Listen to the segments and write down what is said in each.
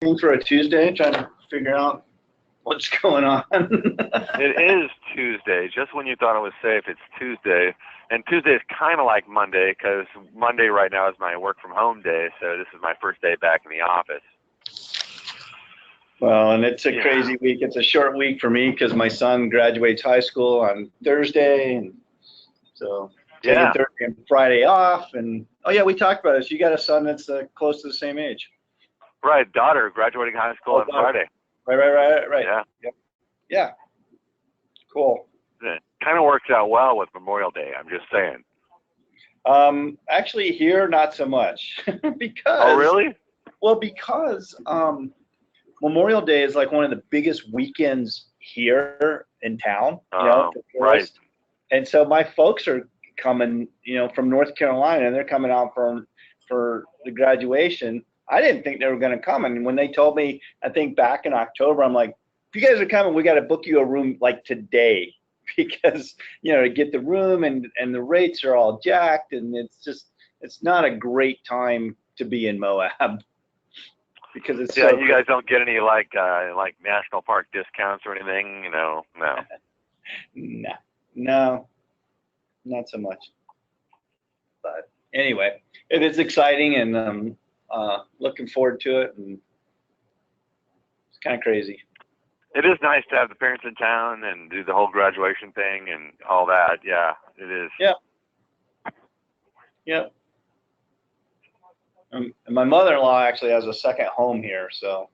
for a Tuesday, trying to figure out what's going on. It is Tuesday. Just when you thought it was safe, it's Tuesday. And Tuesday is kind of like Monday because Monday right now is my work from home day. So this is my first day back in the office. Well, and it's a crazy week. It's a short week for me because my son graduates high school on Thursday, and so taking Thursday and Friday off. And oh yeah, we talked about this. You got a son that's close to the same age. Right, daughter graduating high school on Friday. Right. Yeah. Cool. It kind of works out well with Memorial Day. I'm just saying. Actually, here not so much because. Oh really? Well, because Memorial Day is like one of the biggest weekends here in town, right. And so my folks are coming, from North Carolina, and they're coming out for the graduation. I didn't think they were going to come, and when they told me, I think back in October, I'm like, if you guys are coming, we got to book you a room like today, because to get the room and the rates are all jacked, and it's not a great time to be in Moab. Because it's you guys don't get any like national park discounts or anything, no. No, not so much. But anyway, it is exciting, and looking forward to it, and it's kind of crazy. It is nice to have the parents in town and do the whole graduation thing and all that. Yeah, it is. Yeah. And my mother-in-law actually has a second home here, so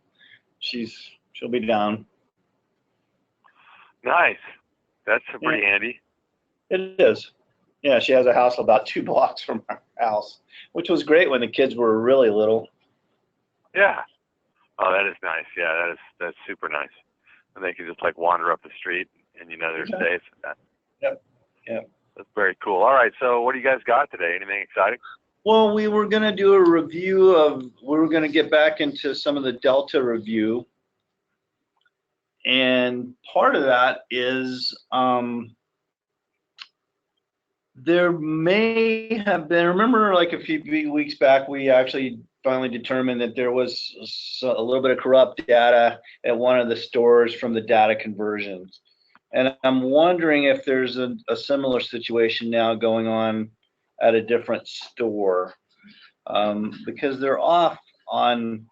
she'll be down. Nice. That's pretty handy. It is. Yeah, she has a house about 2 blocks from our house, which was great when the kids were really little. Yeah. Oh, that is nice. Yeah, that's super nice. And they can just like wander up the street and they're safe. Yep. That's very cool. All right, so what do you guys got today? Anything exciting? Well, we were going to do a review we were going to get back into some of the Delta review. And part of that is there may have been, remember like a few weeks back, we actually finally determined that there was a little bit of corrupt data at one of the stores from the data conversions. And I'm wondering if there's a similar situation now going on at a different store, because they're off on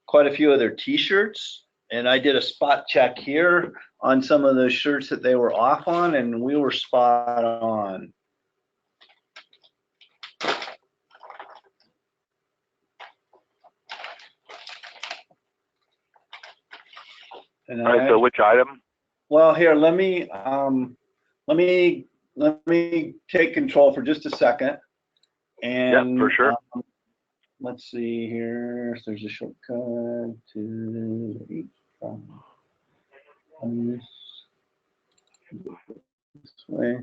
quite a few of their t-shirts, and I did a spot check here on some of those shirts that they were off on, and we were spot on. And all right, so which item? Well, here, let me take control for just a second. And yeah, for sure. Let's see here. If there's a shortcut to this way.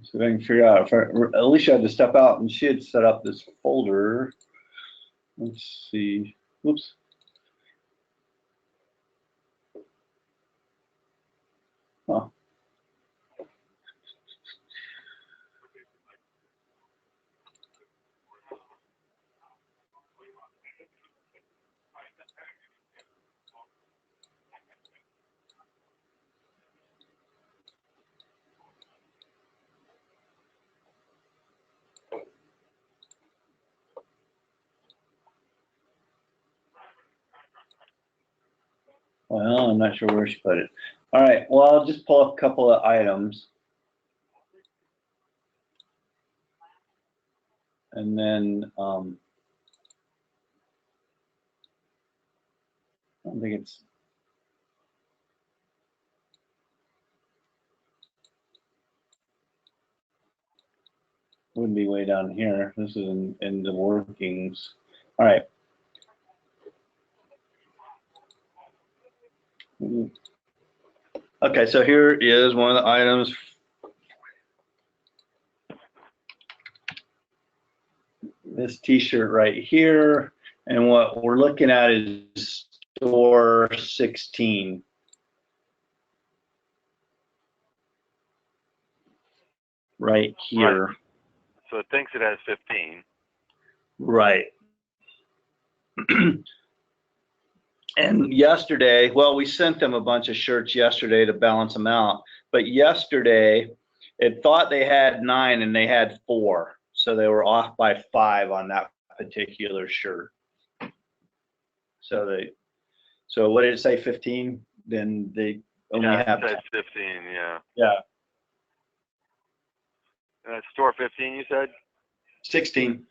So I can figure out if Alicia had to step out, and she had set up this folder. Let's see. Whoops. Oh. Well, I'm not sure where she put it. All right, well, I'll just pull up a couple of items. And then I don't think it's, wouldn't be way down here. This is in the workings. All right. Okay, so here is one of the items. This t-shirt right here, and what we're looking at is store 16. Right here. Right. So it thinks it has 15. Right. And yesterday, well, we sent them a bunch of shirts yesterday to balance them out. But yesterday, it thought they had 9 and they had 4. So they were off by 5 on that particular shirt. So what did it say, 15? Then they only have. It says 15, yeah. Yeah. Store 15, you said? 16.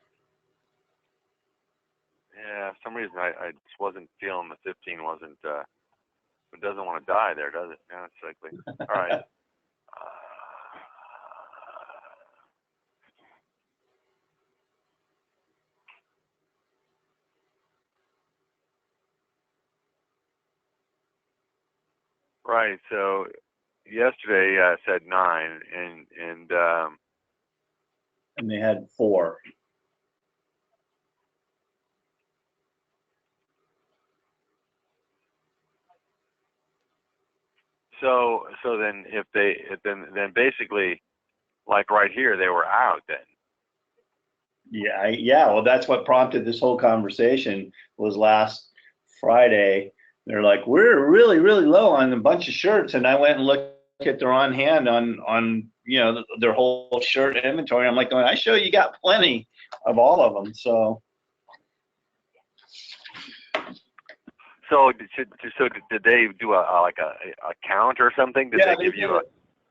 Yeah, for some reason I just wasn't feeling the 15 wasn't, it doesn't want to die there, does it? Yeah, it's likely. All right. Right, so yesterday said 9, and they had 4. so then then basically, like right here, they were out then. Yeah. Well, that's what prompted this whole conversation. Was last Friday. They're like, we're really, really low on a bunch of shirts, and I went and looked at their on hand on their whole shirt inventory. I'm like, going, I show you got plenty of all of them. So did they do a count or something? Did they give you a?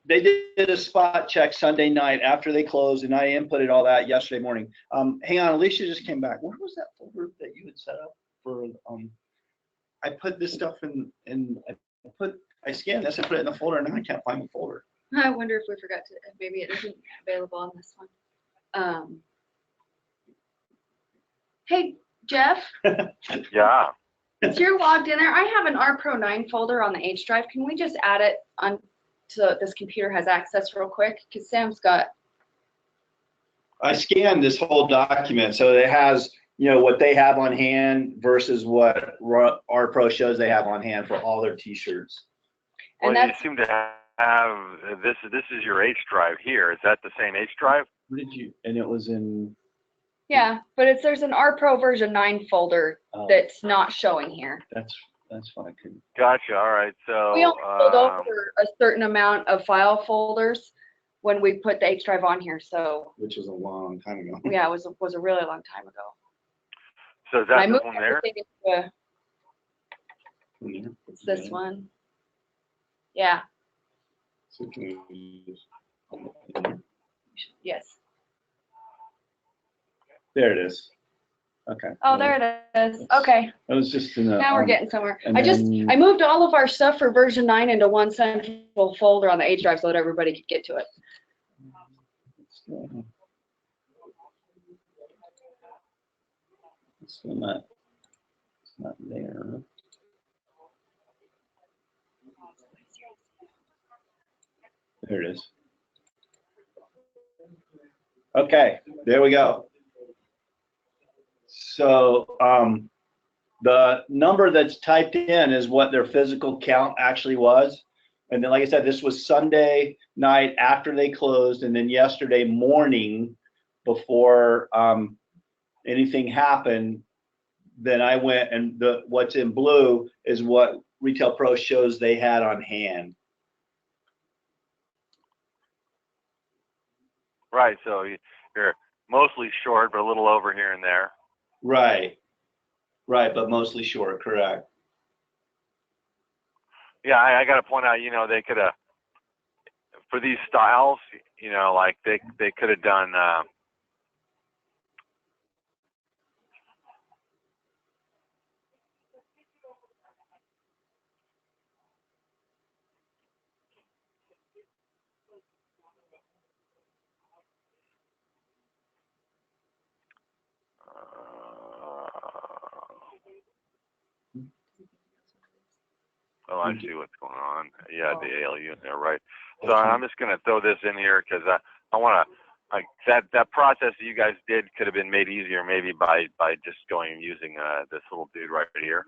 They did a spot check Sunday night after they closed, and I inputted all that yesterday morning. Hang on, Alicia just came back. Where was that folder that you had set up for? I put this stuff in I scanned this and put it in the folder, and now I can't find the folder. I wonder if we forgot to, maybe it isn't available on this one. Hey, Jeff. Yeah. Since you're logged in there, I have an R Pro 9 folder on the H drive. Can we just add it on so this computer has access real quick? Because Sam's got. I scanned this whole document, so it has what they have on hand versus what R Pro shows they have on hand for all their T-shirts. Well, you seem to have this. This is your H drive here. Is that the same H drive? What did you? And it was in. Yeah, but there's an R Pro version 9 folder that's not showing here. That's fine. I couldn't. Gotcha. All right. So we only pulled over a certain amount of file folders when we put the H drive on here. So. Which was a long time ago. Yeah, it was a really long time ago. So is that the one there? It's this one. Yeah. So can we just, yes. There it is. Okay. Oh, there it is. Okay. That was just in the. Now we're getting somewhere. I moved all of our stuff for version 9 into one central folder on the H drive so that everybody could get to it. It's still not. It's not there. There it is. Okay, there we go. So the number that's typed in is what their physical count actually was. And then, like I said, this was Sunday night after they closed, and then yesterday morning before anything happened. Then I went and what's in blue is what Retail Pro shows they had on hand. Right. So you're mostly short, but a little over here and there. Right. Right, but mostly short, correct. Yeah, I got to point out, they could have, for these styles, like they could have done, oh, I see what's going on. Yeah, the ALU in there, right. So I'm just going to throw this in here because I want to, that process that you guys did could have been made easier maybe by just going and using this little dude right here.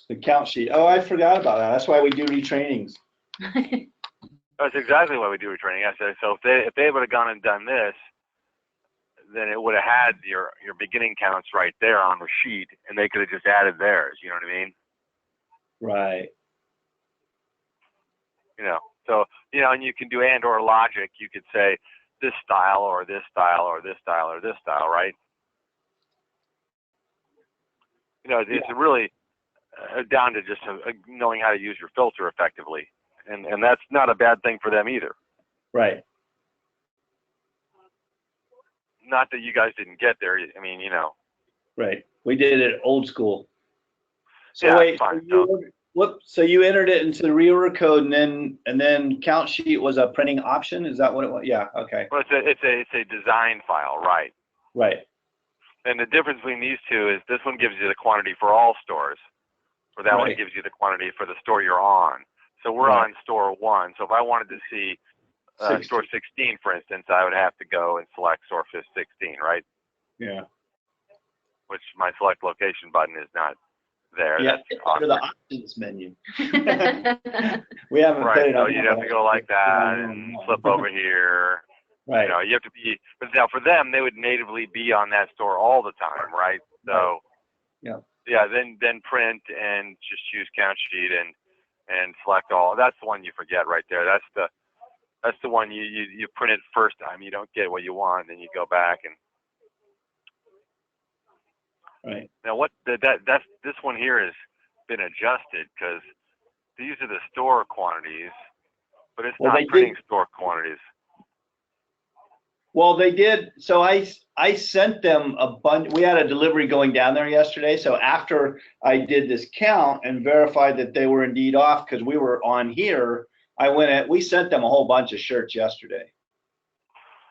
The count sheet. Oh, I forgot about that. That's why we do retrainings. That's exactly why we do retraining. I said, so if they would have gone and done this, then it would have had your beginning counts right there on the sheet, and they could have just added theirs. You know what I mean? Right. You know, so, you know, and you can do and or logic. You could say this style or this style or this style or this style, right? You know, it's really down to just knowing how to use your filter effectively. And that's not a bad thing for them either. Right. Not that you guys didn't get there. I mean, you know. Right. We did it old school. So yeah, wait, fine. so you entered it into the reorder code, and then count sheet was a printing option. Is that what it was? Yeah. Okay. Well, it's a design file, right? Right. And the difference between these two is this one gives you the quantity for all stores, or that one gives you the quantity for the store you're on. So we're on store 1. So if I wanted to see store 16, for instance, I would have to go and select store 16, right? Yeah. Which my select location button is not there. Yeah, That's under the options menu. We haven't put it so on. you'd have to go like that and flip over here. Right. You know, you have to be, but now for them, they would natively be on that store all the time, right? So, yeah, then print and just choose count sheet and select all. That's the one you forget right there. That's the one you print it first time. You don't get what you want, then you go back and. Right. Now this one here has been adjusted because these are the store quantities, but it's not printing store quantities. Well, they did. So I sent them a bunch. We had a delivery going down there yesterday. So after I did this count and verified that they were indeed off because we were on here, we sent them a whole bunch of shirts yesterday.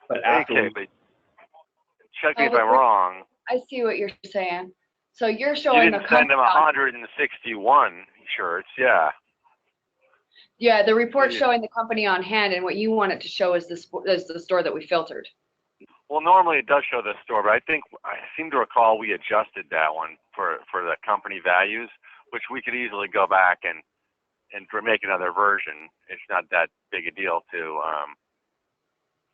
But after but check me if I'm wrong. I see what you're saying. So you're showing you didn't send them 161 shirts, yeah. Yeah, the report's showing the company on hand, and what you want it to show is the store that we filtered. Well, normally it does show the store, but I seem to recall we adjusted that one for the company values, which we could easily go back and make another version. It's not that big a deal to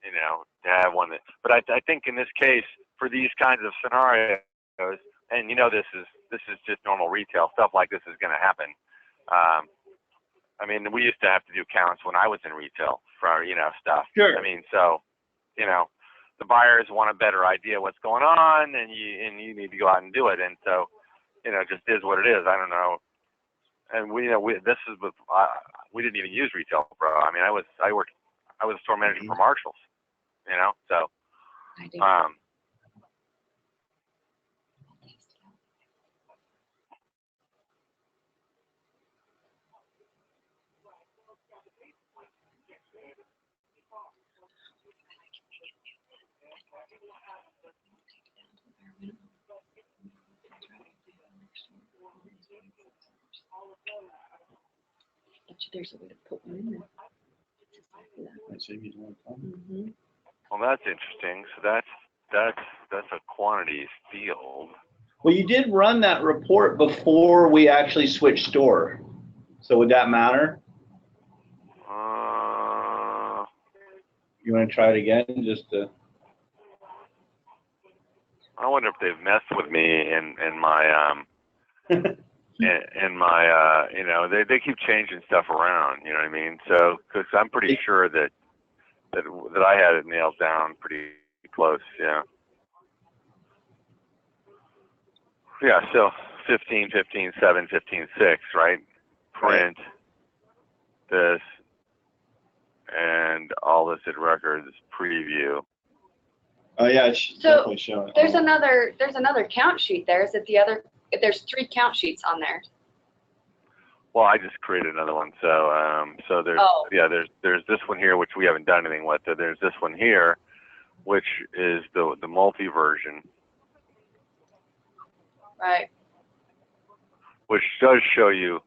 you know, to have one that. But I think in this case, for these kinds of scenarios, and you know, this is just normal retail stuff. Like this is going to happen. I mean, we used to have to do counts when I was in retail for, you know, stuff. Sure. I mean, so, you know, the buyers want a better idea what's going on, and you need to go out and do it. And so, you know, it just is what it is. I don't know. And we didn't even use Retail Pro. I mean, I was a store manager for Marshalls, you know, so. There's a way to put one in there. Well, that's interesting. So that's a quantities field. Well, you did run that report before we actually switched store. So would that matter? You want to try it again, just to? I wonder if they've messed with me in my in my you know, they keep changing stuff around. You know what I mean? So because I'm pretty sure that I had it nailed down pretty close. Yeah. Yeah. So 15, 15, 7, 15, 6, right? Print this and all this at records preview. Oh yeah, it's definitely showing. There's another count sheet there. Is it the other? There's 3 count sheets on there. Well, I just created another one. So so there's there's this one here which we haven't done anything with. There's this one here, which is the multi version. Right. Which does show you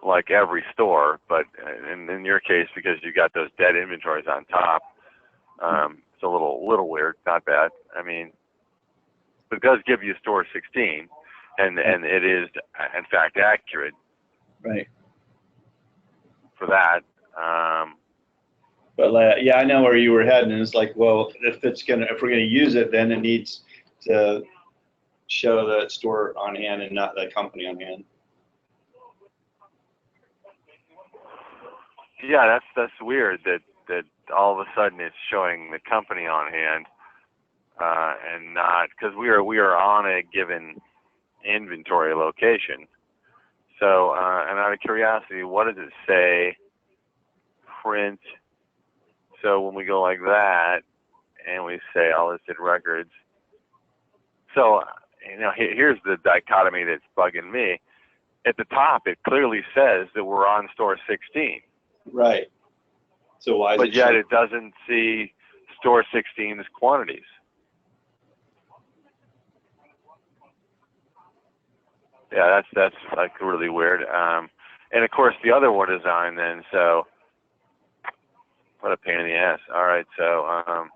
like every store, but in your case, because you got those dead inventories on top, it's a little weird. Not bad. I mean, but it does give you store 16, and it is in fact accurate. Right. For that. But yeah, I know where you were heading. It's like, well, if we're gonna use it, then it needs to show the store on hand and not the company on hand. Yeah, that's weird that all of a sudden it's showing the company on hand and not, because we are on a given inventory location. So, and out of curiosity, what does it say? Print. So when we go like that, and we say all listed records. So, here's the dichotomy that's bugging me. At the top, it clearly says that we're on store 16. Right. So why is but yet it doesn't see store 16's quantities? Yeah, that's like really weird. And of course the other one is on then, so what a pain in the ass. All right, so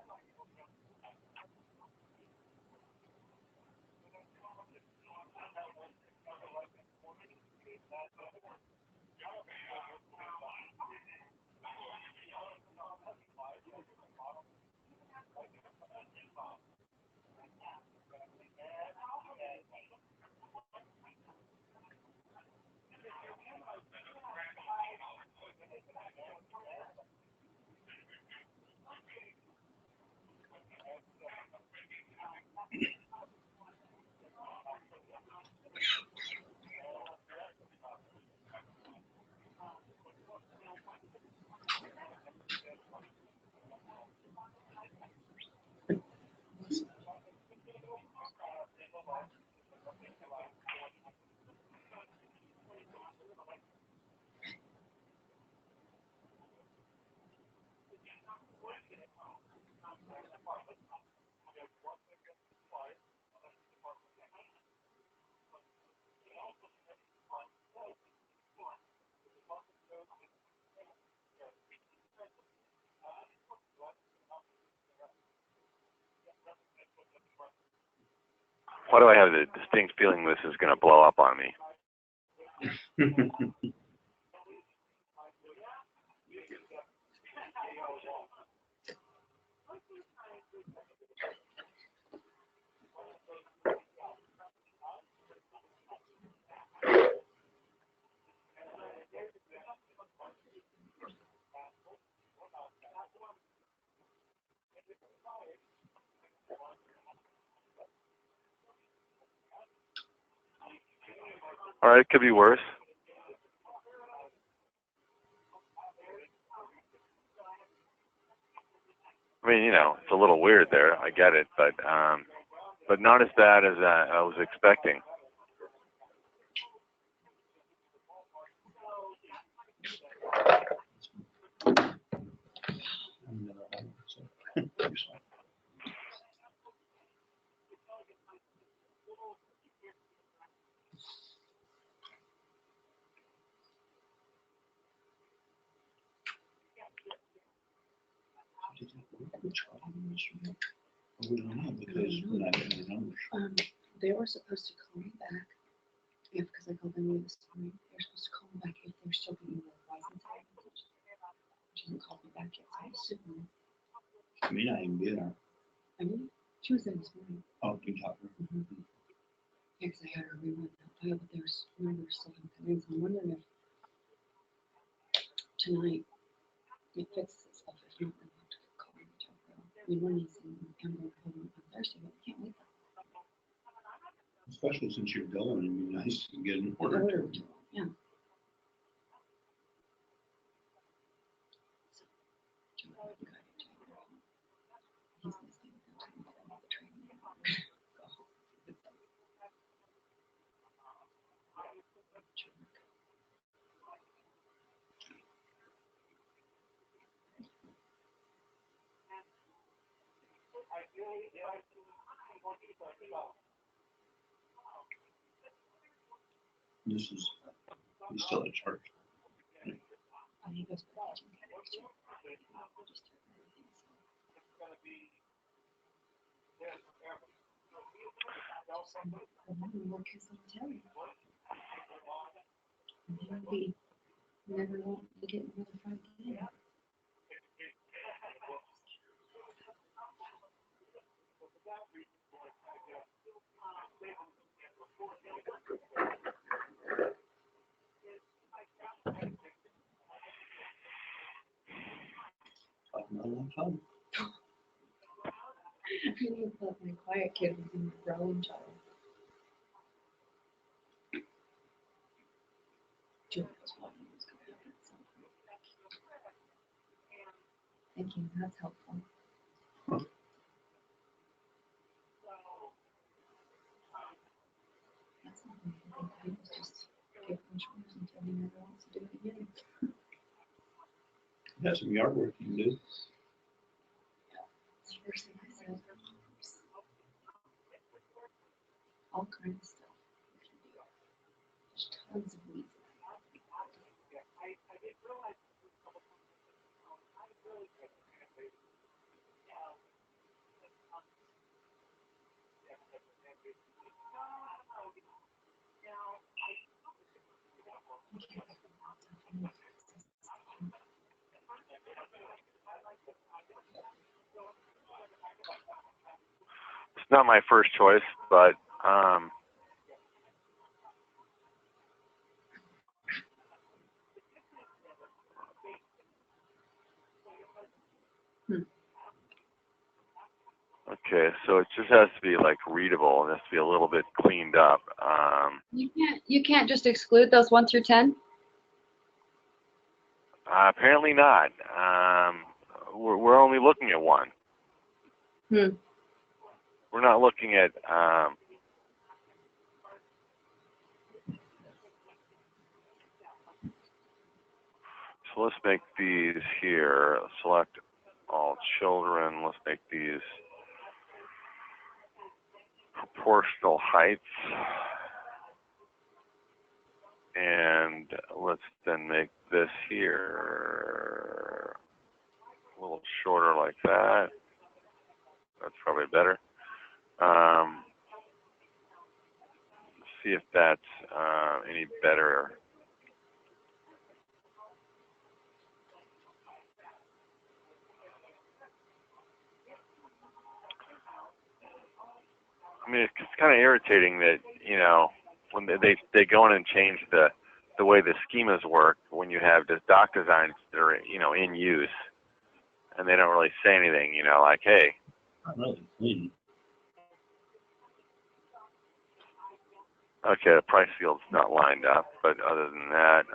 why do I have the distinct feeling this is going to blow up on me? All right, it could be worse. I mean, it's a little weird there. I get it, but not as bad as I was expecting. They were supposed to call me back because I called them this morning. They're supposed to call me back if they're still getting the license application. She hasn't called me back yet. So I assume. I may not even be there. I mean, she was there this morning. Oh, you talked to her? Mm-hmm. Yeah, because I had her rerun that file, but there's numbers still haven't come in. So I'm wondering if tonight it fixes itself. If not, then I'll have to call her and talk to her. I mean, one is in Amber on Thursday, but we can't wait that. Especially since you're going, it'd be nice to get an order. Yeah. This is he's still in charge. What kids don't tell you. Maybe never want to get another fight again. I knew about my quiet kid was in the growing child. Julie was wondering what's going to happen at some point. Thank you, that's helpful. That's something I think I was just give them chores until he never wants to do it again. That's some yard work you can do. It's the first thing I said. All kinds of stuff. There's tons of weeds. It's not my first choice, but okay, so it just has to be like readable and it has to be a little bit cleaned up. You can't just exclude those 1 through 10? Apparently not. We're only looking at one. We're not looking at so let's make these here. Select all children. Let's make these proportional heights. And let's then make this here a little shorter like that. That's probably better. See if that's any better. I mean, it's kind of irritating that, you know, when they go in and change the way the schemas work when you have just dock designs that are, you know, in use, and they don't really say anything, you know, like, hey. Not really clean. Okay, the price field's not lined up, but other than that,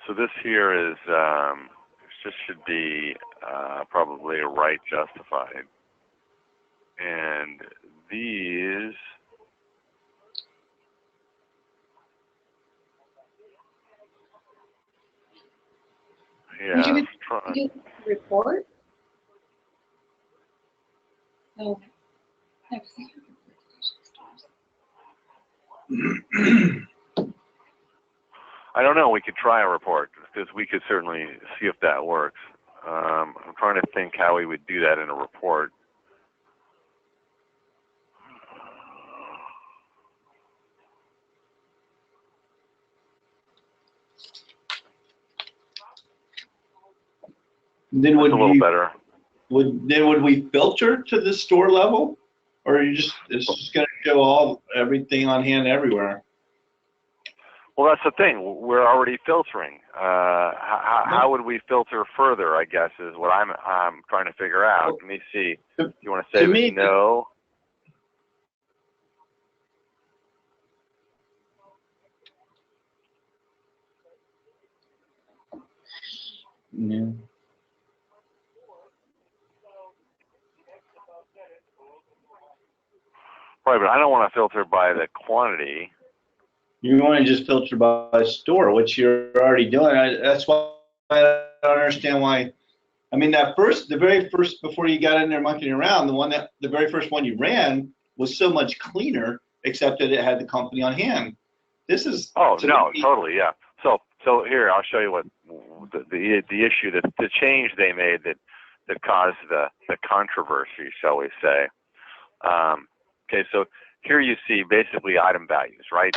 so this here is, just should be probably a right justified. And these, yeah. Did you get the report? Oh, I've seen it. I don't know. We could try a report because we could certainly see if that works. I'm trying to think how we would do that in a report. Then That's a little better. Would we filter to the store level, or it's just going to show everything on hand everywhere? Well, that's the thing. We're already filtering. How would we filter further, I guess, is what I'm trying to figure out. Let me see. Do you want to say with no? Yeah. Right, but I don't want to filter by the quantity. You want to just filter by store, which you're already doing. That's why I don't understand why. I mean, the very first, before you got in there monkeying around, the very first one you ran was so much cleaner, except that it had the company on hand. This is no, totally, yeah. So here I'll show you what the issue, the change they made that caused the controversy, shall we say. Okay, so here you see basically item values, right?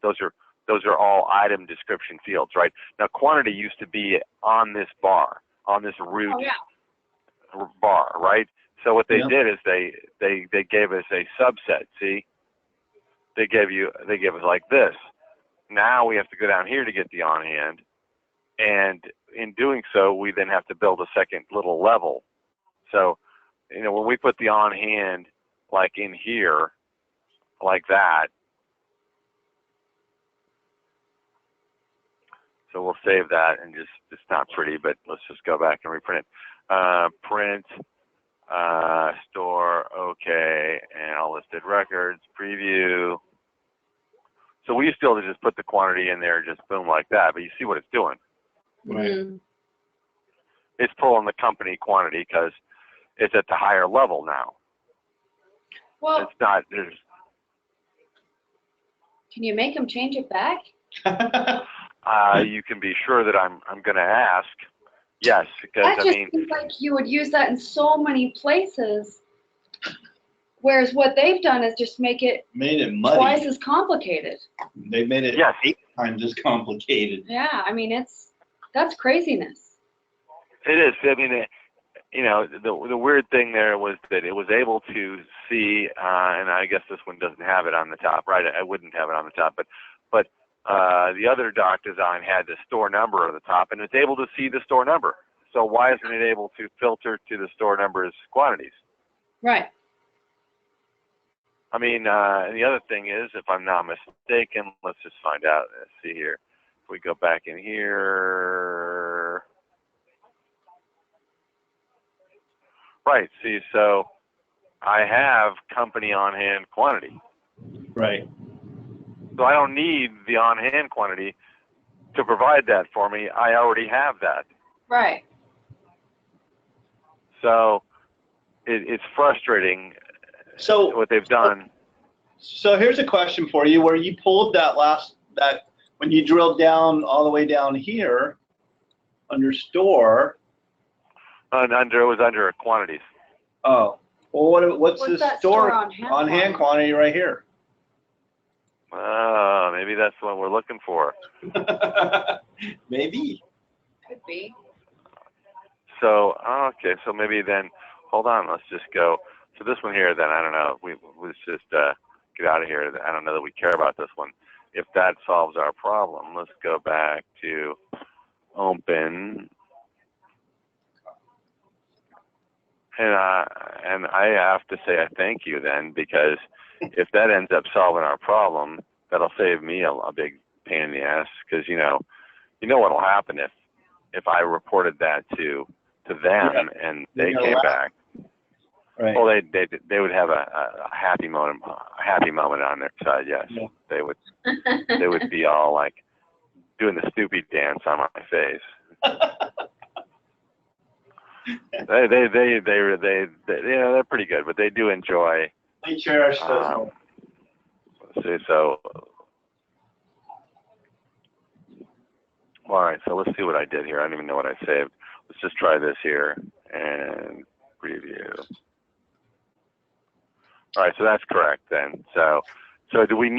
Those are all item description fields, right? Now quantity used to be on this bar, on this root bar, right? So what they did is they gave us a subset. See, they gave us like this. Now we have to go down here to get the on hand, and in doing so, we then have to build a second little level. So, when we put the on hand like in here, like that. So we'll save that and it's not pretty, but let's just go back and reprint it. Print, store, okay, and all listed records, preview. So we used to be able to just put the quantity in there, just boom like that, but you see what it's doing. Right. It's pulling the company quantity because it's at the higher level now. Well, it's not. Can you make them change it back? You can be sure that I'm going to ask. Yes, because That just seems like you would use that in so many places. Whereas what they've done is just made it muddy. Twice as complicated. They made it 8 times as complicated. Yeah, I mean that's craziness. It is. I mean, the weird thing there was that it was able to see, and I guess this one doesn't have it on the top, right? I wouldn't have it on the top, but the other doc design had the store number at the top, and it's able to see the store number. So why isn't it able to filter to the store number's quantities? Right. I mean, the other thing is, if I'm not mistaken, let's just find out. Let's see here. If we go back in here. Right, see, so I have company on-hand quantity. Right. So I don't need the on-hand quantity to provide that for me. I already have that. Right. So it's frustrating. So what they've done. So here's a question for you: where you pulled that when you drilled down all the way down here under store. It was under quantities. Oh, well, what's the store on hand quantity right here? Maybe that's what we're looking for. Maybe. Could be. So okay, so maybe then hold on. Let's just go. So this one here, then I don't know. Let's just get out of here. I don't know that we care about this one. If that solves our problem, let's go back to open. And I have to say I thank you then, because if that ends up solving our problem, that'll save me a big pain in the ass. Because you know what'll happen if I reported that to them and they came back. Right. Well, they would have a happy moment on their side. Yes, yeah. They would be all like doing the stupid dance on my face. They're pretty good, but they do enjoy. They cherish those. So all right. So let's see what I did here. I don't even know what I saved. Let's just try this here and preview. All right, so that's correct then. So do we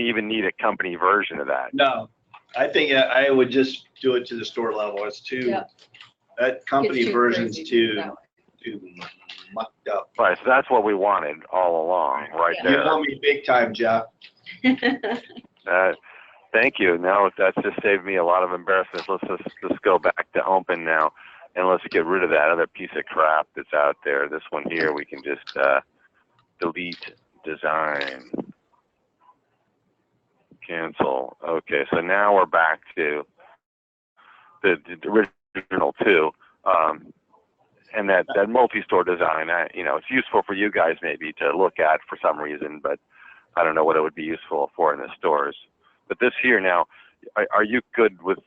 even need a company version of that? No, I think I would just do it to the store level. It's too that company version's too mucked up. Right, so that's what we wanted all along, right there. You want me big time, Jeff. Thank you. Now that's just saved me a lot of embarrassment. Let's go back to open now, and let's get rid of that other piece of crap that's out there. This one here, we can just delete design, cancel. Okay, so now we're back to the original two, and that multi-store design. It's useful for you guys maybe to look at for some reason, but I don't know what it would be useful for in the stores. But this here now, are you good with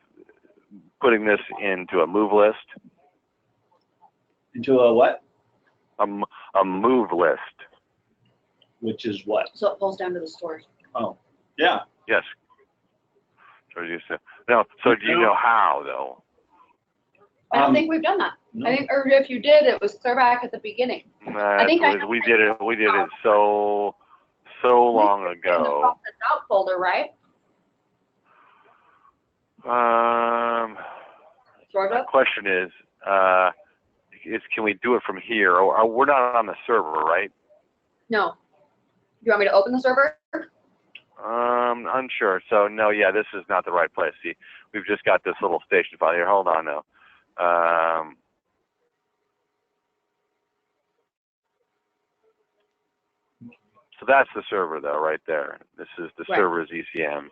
putting this into a move list? Into a what? A move list. which is what? So it pulls down to the stores. Oh, yeah. Yes. So you said, no. So do you know how though? I don't think we've done that. No. I think, or if you did, it was clear back at the beginning. I think We did it. We did it so long ago. The out folder, right? Sort The of. question is can we do it from here? Or we're not on the server, right? No. You want me to open the server? Unsure. So no, yeah, this is not the right place. See, we've just got this little station file here. Hold on now. So that's the server though, right there. This is the server's ECM.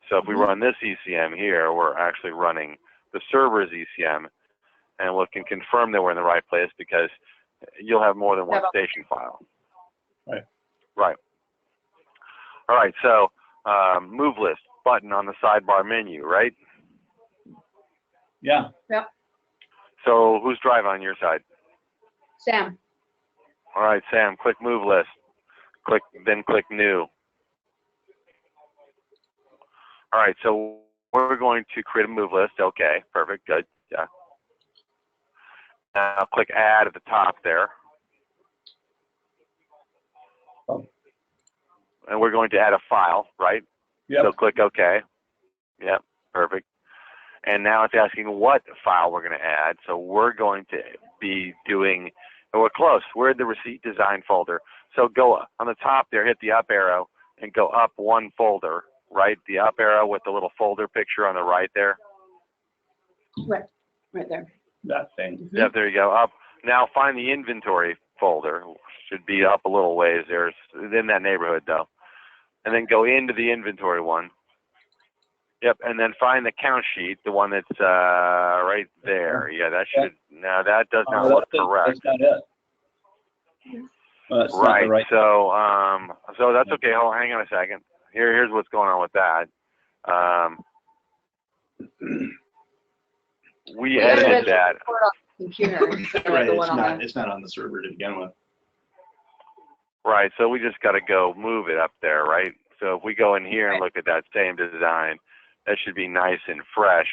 So if we run this ECM here, we're actually running the server's ECM, and we can confirm that we're in the right place because you'll have more than one station file. Right. Right. All right. So move list button on the sidebar menu, right? Yeah. Yep. So who's driving on your side? Sam. All right, Sam. Click move list. Then click new. All right. So we're going to create a move list. Okay. Perfect. Good. Yeah. Now click add at the top there. Oh. And we're going to add a file, right? Yep. So click OK. Yep, perfect. And now it's asking what file we're going to add. So we're going to be doing, and we're close. We're in the receipt design folder. So go up on the top there, hit the up arrow, and go up one folder, right? The up arrow with the little folder picture on the right there. Right there. That thing. Yep, there you go. Up. Now find the inventory folder. Should be up a little ways there. It's in that neighborhood though. And then go into the inventory one. Yep, and then find the count sheet, the one that's right there. Yeah, that should. Now that does not look correct. That's not it. That's right. Not the right. So that's okay. Hold on, hang on a second. Here's what's going on with that. We edited that. Computer. Right. It's not on the server to begin with. Right. So we just got to go move it up there, right? So if we go in here and look at that same design, that should be nice and fresh.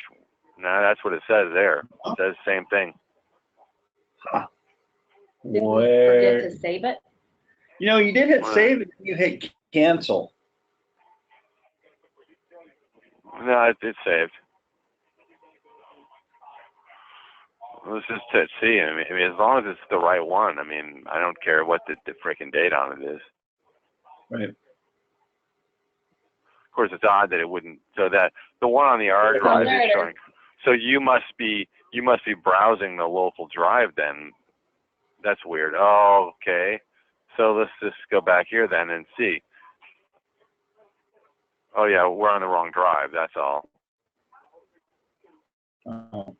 No, that's what it says there. It says the same thing. Huh. Did we forget to save it? You know, you did hit save and you hit cancel. No, it's saved. Let's just see. I mean, as long as it's the right one. I mean, I don't care what the freaking date on it is. Right. Of course, it's odd that it wouldn't. So that the one on the R drive is showing. So you must be browsing the local drive then. That's weird. Oh, okay. So let's just go back here then and see. Oh yeah, we're on the wrong drive. That's all. Oh.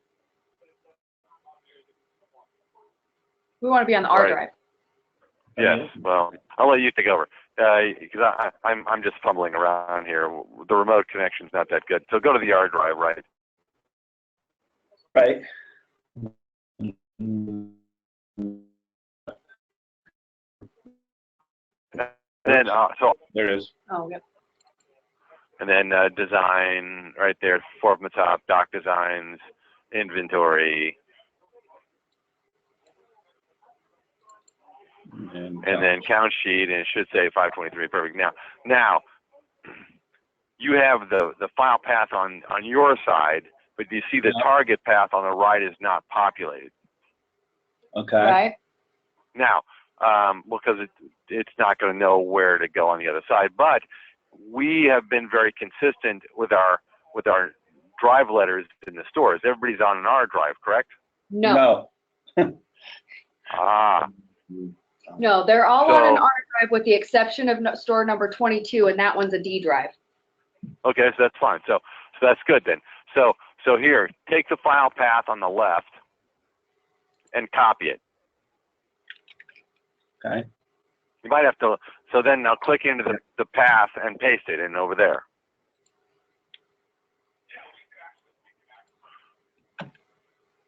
We want to be on the R drive. Yes. Well, I'll let you take over because I'm just fumbling around here. The remote connection's not that good. So go to the R drive, right? Right. And then so there it is. Oh, yep. And then design right there, four from the top, doc designs, inventory, and then count sheet, and it should say 523. Perfect. Now you have the file path on your side, but you see the target path on the right is not populated. Okay. Right. Now, because it's not going to know where to go on the other side, but we have been very consistent with our drive letters in the stores. Everybody's on an R drive, correct? No. No, they're all on an R drive with the exception of store number 22, and that one's a D drive. Okay, so that's fine. So that's good then. So here, take the file path on the left and copy it. Okay. You might have to. So then now click into the path and paste it in over there.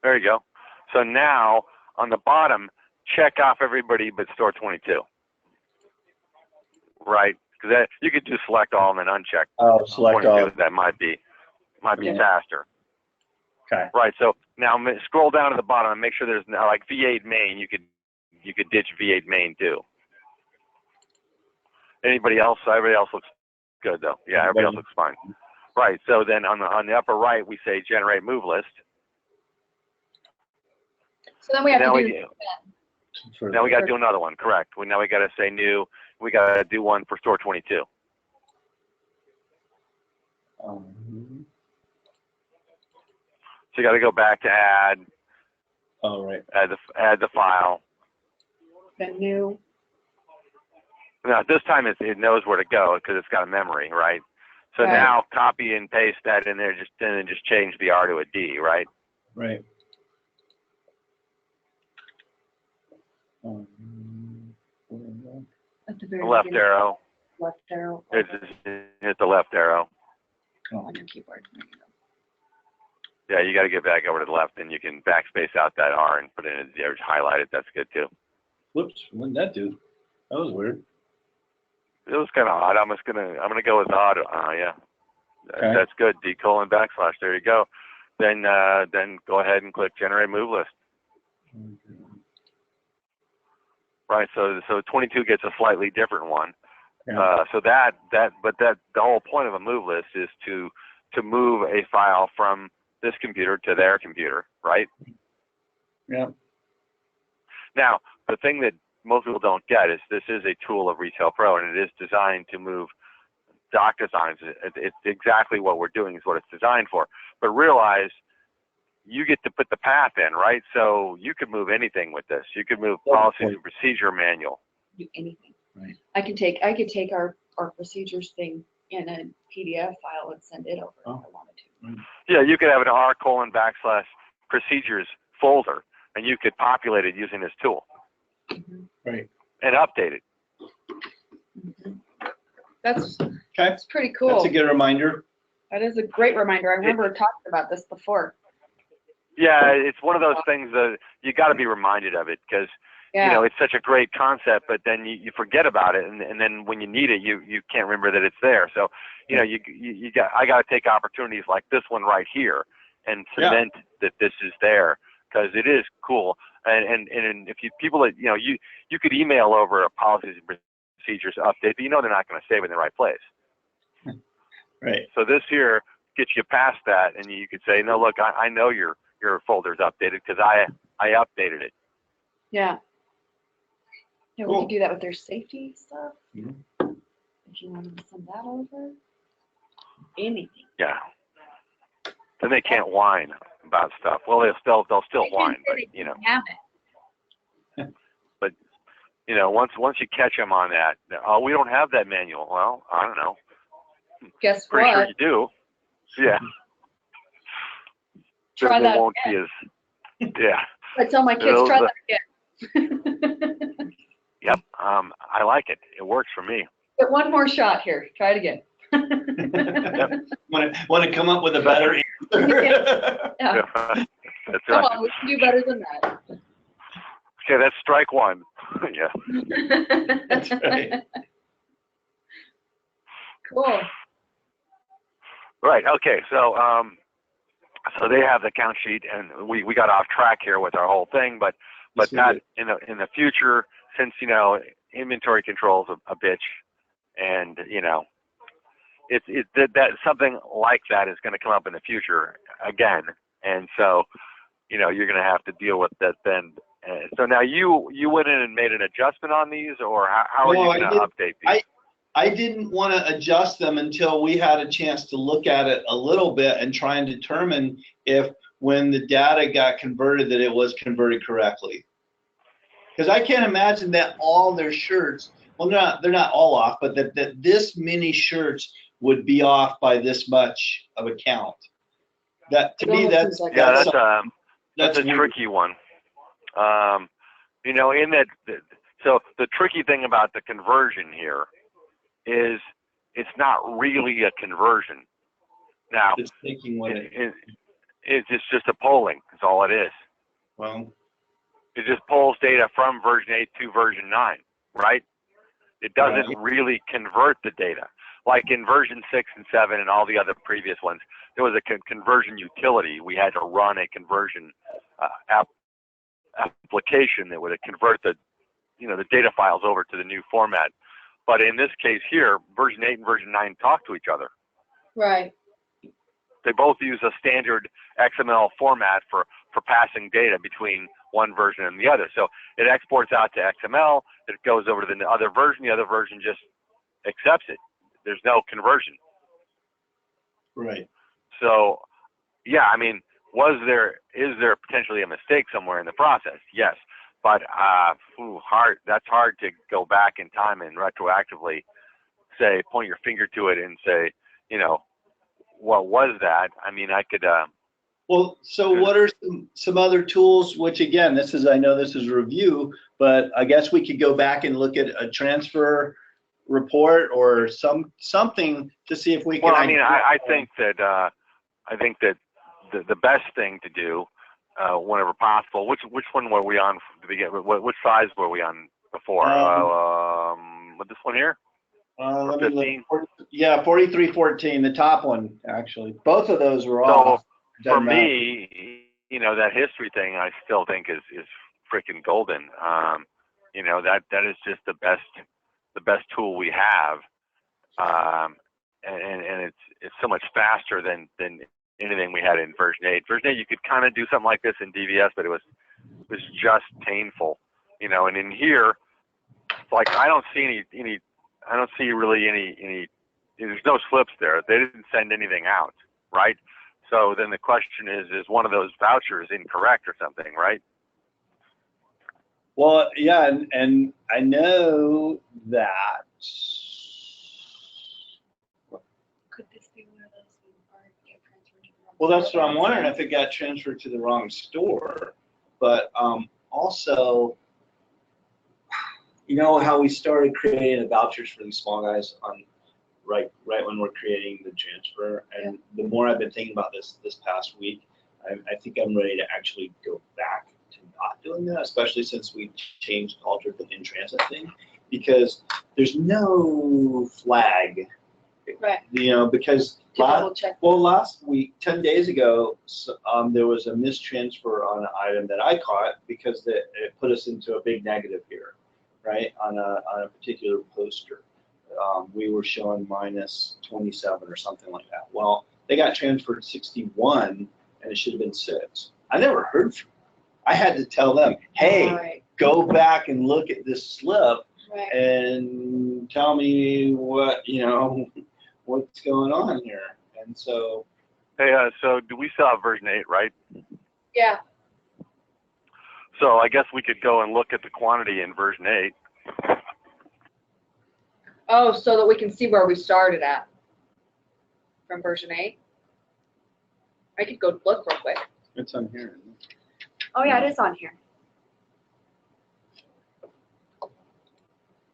There you go. So now on the bottom, check off everybody but store 22. right? Because you could do select all and then uncheck. Oh, select all. That might be Yeah. faster. Okay. Right. So now scroll down to the bottom and make sure there's now like V8 main. You could ditch V8 main too. Anybody else? Everybody else looks good though. Yeah, everybody else looks fine. Right. So then on the upper right we say generate move list. So then we have Now to do. Now we got to do another one. Correct. Now we got to say new. We got to do one for store 22. So you got to go back to add. Oh, right. Add the file. The new. Now this time it knows where to go because it's got a memory, right? So Right. now copy and paste that in there, and then just change the R to a D, right? Right. At the very Left beginning. arrow. Left arrow. Hit the left arrow. On your keyboard. There you go. Yeah, you got to get back over to the left, and you can backspace out that R and put it in there, highlight it. That's good too. Whoops! What did that do? That was weird. It was kind of odd. I'm gonna go with odd. Yeah, Okay. that's good. D:/. There you go. Then go ahead and click generate move list. Right. So 22 gets a slightly different one. Yeah. So the whole point of a move list is to move a file from this computer to their computer, right? Yeah. Now, the thing that most people don't get is this is a tool of Retail Pro, and it is designed to move doc designs. It's exactly what we're doing is what it's designed for. But realize you get to put the path in, right? So you could move anything with this. You could move policies and procedure manual. Do anything. Right. I could take our procedures thing in a PDF file and send it over if I wanted to. Yeah, you could have an R:/procedures folder, and you could populate it using this tool. Right. And update it. That's Okay. pretty cool. That's a good reminder. That is a great reminder. I remember talking about this before. Yeah, it's one of those things that you got to be reminded of it because it's such a great concept, but then you forget about it, and then when you need it, you can't remember that it's there. So I got to take opportunities like this one right here and cement that this is there because it is cool. And if people that you could email over a policies and procedures update, but they're not going to save it in the right place. Right. So this here gets you past that, and you could say, no, look, I know your folder's updated because I updated it. Yeah. Yeah, Cool. we could do that with their safety stuff. Mhm. If you wanted to send that over. Anything. Yeah. Then they can't whine about stuff. Well, they'll still whine, but Have it. But once you catch them on that, we don't have that manual. Well, I don't know. Guess Pretty what? sure you do. Yeah. Try They that won't again. be as. I tell my kids, Those try are- that again. Yep. I like it. It works for me. Get one more shot here. Try it again. Want to come up with a better answer? Yeah. That's Come right. on, we can do better than that. Okay, that's strike one. Yeah. That's right. Cool. Right. Okay. So so they have the count sheet, and we got off track here with our whole thing, but that in the future, since inventory control's a bitch, and that something like that is going to come up in the future again, and so you're going to have to deal with that then. So now you went in and made an adjustment on these, or how are you going to update these? I didn't want to adjust them until we had a chance to look at it a little bit and try and determine if when the data got converted that it was converted correctly. Because I can't imagine that all their shirts, well, they're not all off, but that this many shirts would be off by this much of a count. That to me, that's a tricky one. In that, so the tricky thing about the conversion here is it's not really a conversion. Now, it's taking what it's just a polling. That's all it is. Well, it just pulls data from version 8 to version 9, right? It doesn't really convert the data. Like in version 6 and 7 and all the other previous ones, there was a conversion utility. We had to run a conversion application that would convert the data files over to the new format. But in this case here, version 8 and version 9 talk to each other. Right. They both use a standard XML format for passing data between one version and the other. So it exports out to XML, it goes over to the other version just accepts it. There's no conversion. Right. So, yeah, I mean, is there potentially a mistake somewhere in the process? Yes. But that's hard to go back in time and retroactively point your finger to it and say, what was that? I mean, I could. Well, so what are some other tools? Which again, I know this is a review, but I guess we could go back and look at a transfer report or something to see if we can. Well, I mean, I think that the best thing to do, whenever possible. Which one were we on to begin with? Which size were we on before? With this one here? Let me look. Yeah, 4314, the top one actually. Both of those were so off. For me, that history thing I still think is freaking golden. That is just the best tool we have, and it's so much faster than anything we had in version 8. Version 8, you could kind of do something like this in DVS, but it was just painful, And in here, it's like I don't see really any. There's no slips there. They didn't send anything out, right? So then the question is one of those vouchers incorrect or something, right? Well, yeah, and I know that. Could this be one of those things where it get transferred to the wrong Well, that's what I'm store? wondering, if it got transferred to the wrong store. But also, how we started creating the vouchers for these small guys on right when we're creating the transfer, and the more I've been thinking about this past week, I think I'm ready to actually go back to not doing that, especially since we altered the in transit thing, because there's no flag, right? Because last week, 10 days ago, there was a mistransfer on an item that I caught because it put us into a big negative here, right, on a particular poster. We were showing minus 27 or something like that. Well, they got transferred to 61, and it should have been 6. I never heard from them. I had to tell them, hey, go back and look at this slip and tell me what's going on here. And so. Hey, so do we still have version 8, right? Yeah. So I guess we could go and look at the quantity in version 8. Oh, so that we can see where we started at from version 8. I could go look real quick. It's on here. Oh yeah, it is on here.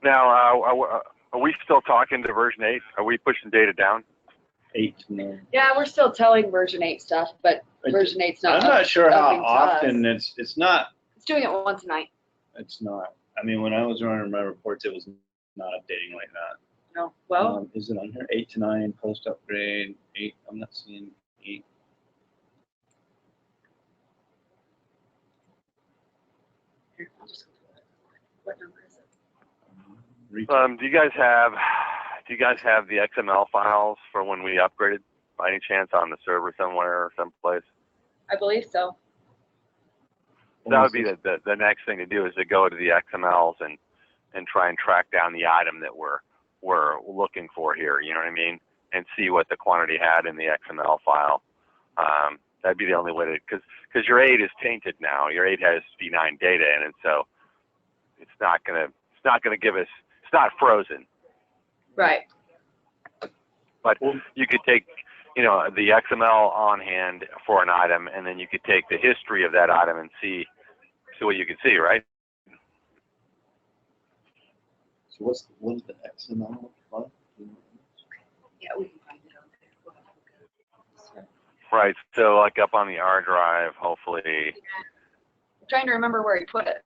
Now, are we still talking to version 8? Are we pushing data down? 8 to 9. Yeah, we're still telling version 8 stuff, but version 8's not. I'm not sure how updating to often us. it's not. It's doing it once a night. It's not. I mean, when I was running my reports, it was not updating like that. No. Well. Is it on here? 8 to 9 post upgrade. 8. I'm not seeing 8. Here, I'll just go through it. What number is it? Do you guys have the XML files for when we upgraded by any chance on the server somewhere or someplace? I believe so. That would be the next thing to do, is to go to the XMLs and try and track down the item that we're looking for here, you know what I mean? And see what the quantity had in the XML file. That'd be the only way to, because your 8 is tainted now. Your 8 has V9 data in it, so it's not gonna give us, it's not frozen. Right. But you could take, the XML on hand for an item, and then you could take the history of that item and see what you can see, right? So what is the XML file? Yeah, we can find it on there. We'll have to look. Right. So like up on the R drive, hopefully. I'm trying to remember where he put it.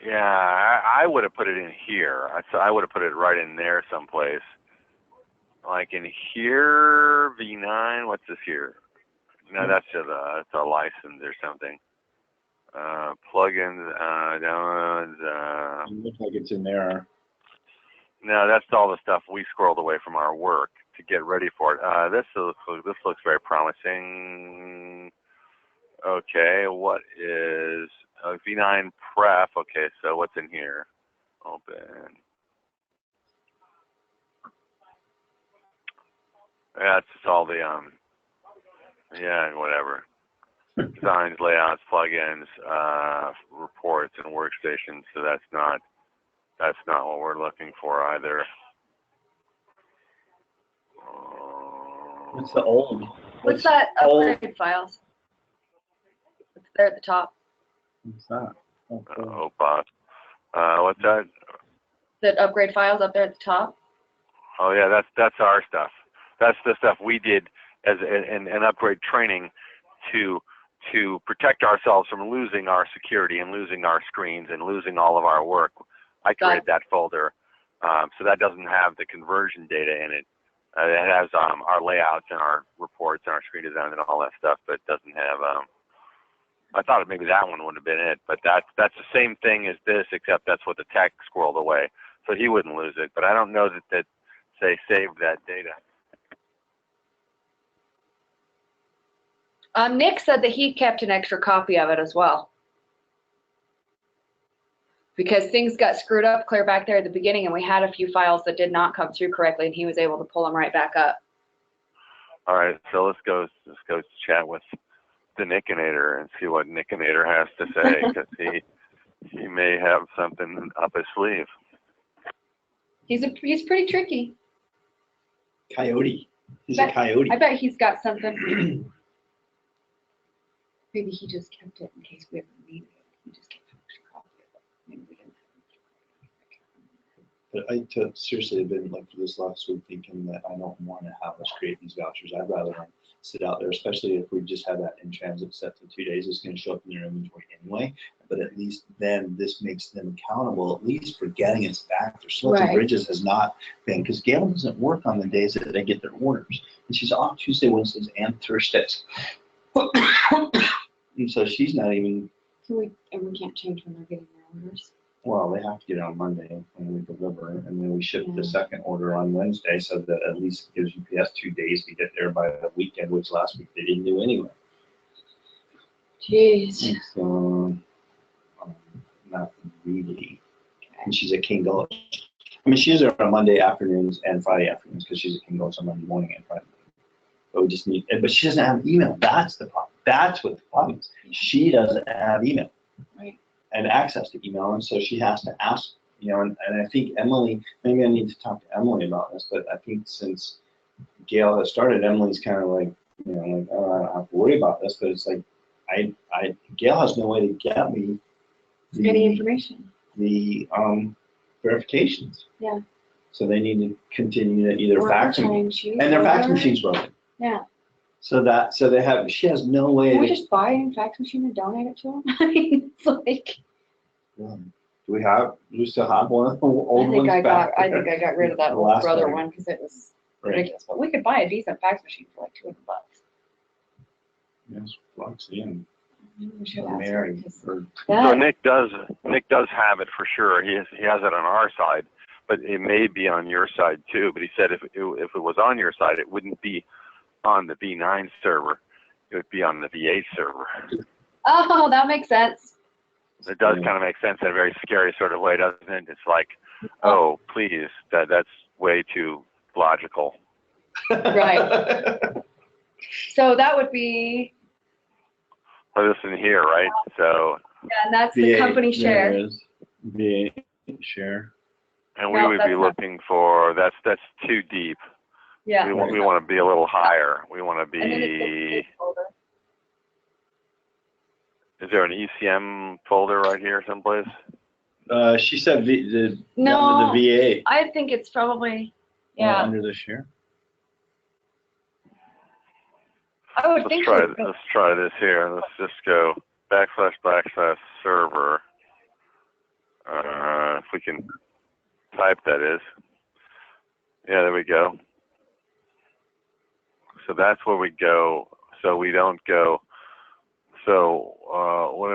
Yeah, I would have put it in here. I would have put it right in there someplace. Like in here, V9. What's this here? No, that's it's a license or something. Plugins, downloads. It looks like it's in there. No, that's all the stuff we squirreled away from our work to get ready for it. This looks very promising. Okay, what is V9 pref? Okay, so what's in here? Open. Yeah, it's just all the yeah, whatever. Designs, layouts, plugins, reports, and workstations. So that's not what we're looking for either. It's the old. What's that upgrade files? It's there at the top. What's that? Oh, cool. OPA. What's that? The upgrade files up there at the top. Oh yeah, that's our stuff. That's the stuff we did as an upgrade training to protect ourselves from losing our security and losing our screens and losing all of our work. I created that folder, so that doesn't have the conversion data in it. It has our layouts and our reports and our screen design and all that stuff, but it doesn't have. I thought maybe that one would have been it, but that's the same thing as this, except that's what the tech squirreled away, so he wouldn't lose it. But I don't know that say saved that data. Nick said that he kept an extra copy of it as well, because things got screwed up clear back there at the beginning, and we had a few files that did not come through correctly, and he was able to pull them right back up. All right, so let's go chat with the Nickinator and see what Nickinator has to say, because he may have something up his sleeve. He's pretty tricky. Coyote. He's a coyote. I bet he's got something. Maybe he just kept it in case we ever needed it. He just kept an extra copy of it. Maybe we didn't have an extra copy. But I seriously have been like for this last week thinking that I don't want to have us create these vouchers. I'd rather sit out there, especially if we just have that in transit set to 2 days. It's going to show up in their inventory anyway. But at least then this makes them accountable, at least for getting us back. Their Slits and Bridges has not been, because Gail doesn't work on the days that they get their orders. And she's off Tuesday, Wednesdays, and Thursdays. And so she's not even. And we can't change when they're getting their orders. Well, they have to get it on Monday when we deliver it, and then we ship the second order on Wednesday, so that at least gives UPS 2 days to get there by the weekend, which last week they didn't do anyway. Jeez. And so, not really. And she's at King Gulch. I mean, she's there on Monday afternoons and Friday afternoons because she's at King Gulch on Monday morning and Friday. But we just need, but she doesn't have email. That's the problem. That's what the problem is. She doesn't have email. Right. And access to email, and so she has to ask, and I think Emily, maybe I need to talk to Emily about this, but I think since Gail has started, Emily's kind of like, oh, I don't have to worry about this, but it's like, Gail has no way to get me Any information. The verifications. Yeah. So they need to continue to either fax them, and and their fax machine's broken. Yeah. So she has no way. Can we just buy a fax machine and donate it to them? I mean, it's like. Do we still have one of the old ones back I think I got rid of that old brother one because it was ridiculous. But we could buy a decent fax machine for like $200. Yes, Roxy and Mary. So Nick does have it for sure. He has it on our side, but it may be on your side too. But he said if it was on your side, it wouldn't be on the V9 server. It would be on the V8 server. Oh, that makes sense. It does kind of make sense in a very scary sort of way, doesn't it? It's like, oh, please, that's way too logical. Right. So that would be. This in here, right? So. Yeah, and that's the company share. There it is. V8 share. And we would be looking for that's too deep. Yeah. We want to be a little higher. We want to be. Is there an ECM folder right here someplace? She said the V8. I think it's probably under the share. I would think. Let's try this here. Let's just go // server. If we can type, that is. Yeah, there we go. So that's where we go. So we don't go. So what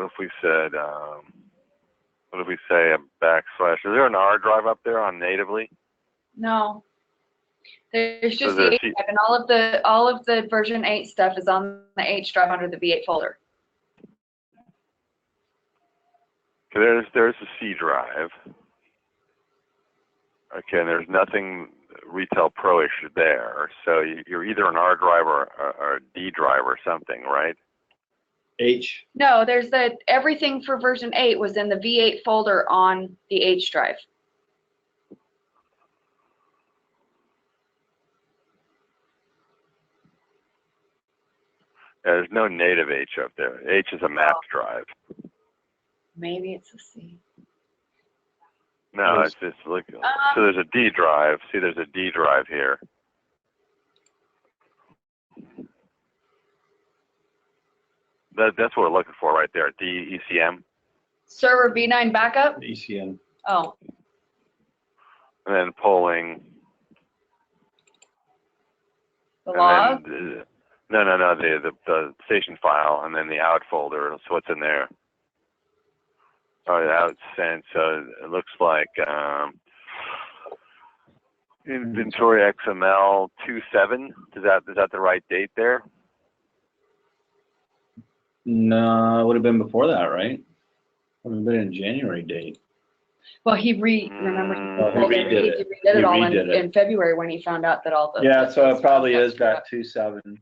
if we said what if we say a backslash? Is there an R drive up there on natively? No. There's just So the H drive, and all of the version 8 stuff is on the H drive under the V8 folder. There's a C drive. Okay, and there's nothing Retail Pro-ish there. So you're either an R drive or a D drive or something, right? H. No, there's everything for version 8 was in the V8 folder on the H drive. Yeah, there's no native H up there. H is a mapped drive. Maybe it's a C. No, it's just look. So there's a D drive. See, there's a D drive here. That's what we're looking for right there. D ECM. Server V9 backup. ECM. Oh. And then pulling. The log. No. The station file, and then the out folder. So what's in there? Oh, the out sent. So it looks like inventory XML 27. Is that the right date there? No, it would have been before that, right? Would have been in January date. Well, he remember he redid it all in February when he found out that all the so it probably is that 27.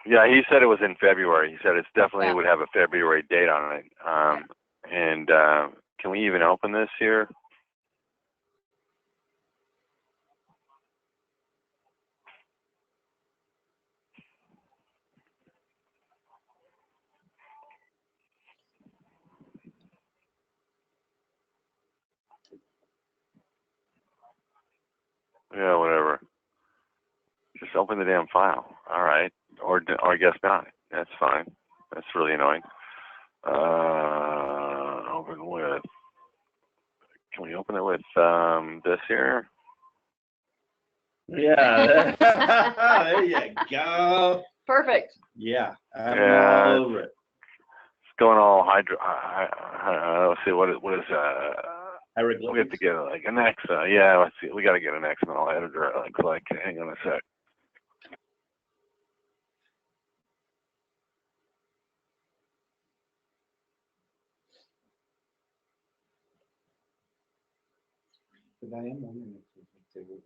Yeah, he said it was in February. He said it's definitely would have a February date on it. And can we even open this here? Yeah, whatever. Just open the damn file. All right. Or I guess not. That's fine. That's really annoying. Open with. Can we open it with this here? Yeah. There you go. Perfect. Yeah. I'm all over it. It's going all hydro. Let's see. What is we have to get like an X. Yeah, let's see. We got to get an XML editor. It looks like. Hang on a sec. But I am wondering if there's a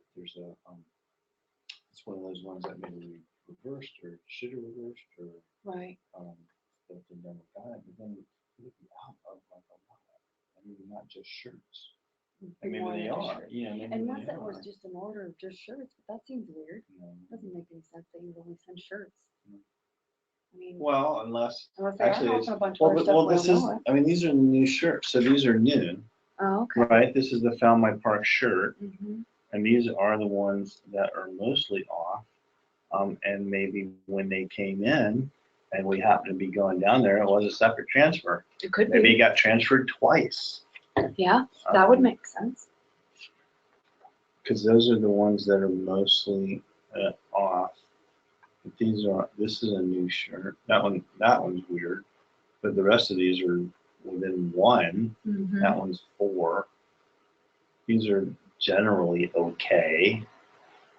it's one of those ones that maybe reversed or should have reversed or Right. that they never got it, but then it would be out of like a lot. I mean, not just shirts. And maybe they are. Yeah, maybe Unless it was just an order of just shirts, but that seems weird. Doesn't make any sense that you only send shirts. I mean, well, unless they actually are it's, a bunch of well, this is. I mean, these are the new shirts, so these are new. Oh, okay. Right. This is the Found My Park shirt, Mm-hmm. and these are the ones that are mostly off. And maybe when they came in, and we happened to be going down there, it was a separate transfer. It could Maybe be. it got transferred twice. Yeah, that would make sense. Because those are the ones that are mostly off. But these are. This is a new shirt. That one's weird. But the rest of these are within one. Mm-hmm. That one's 4. These are generally okay,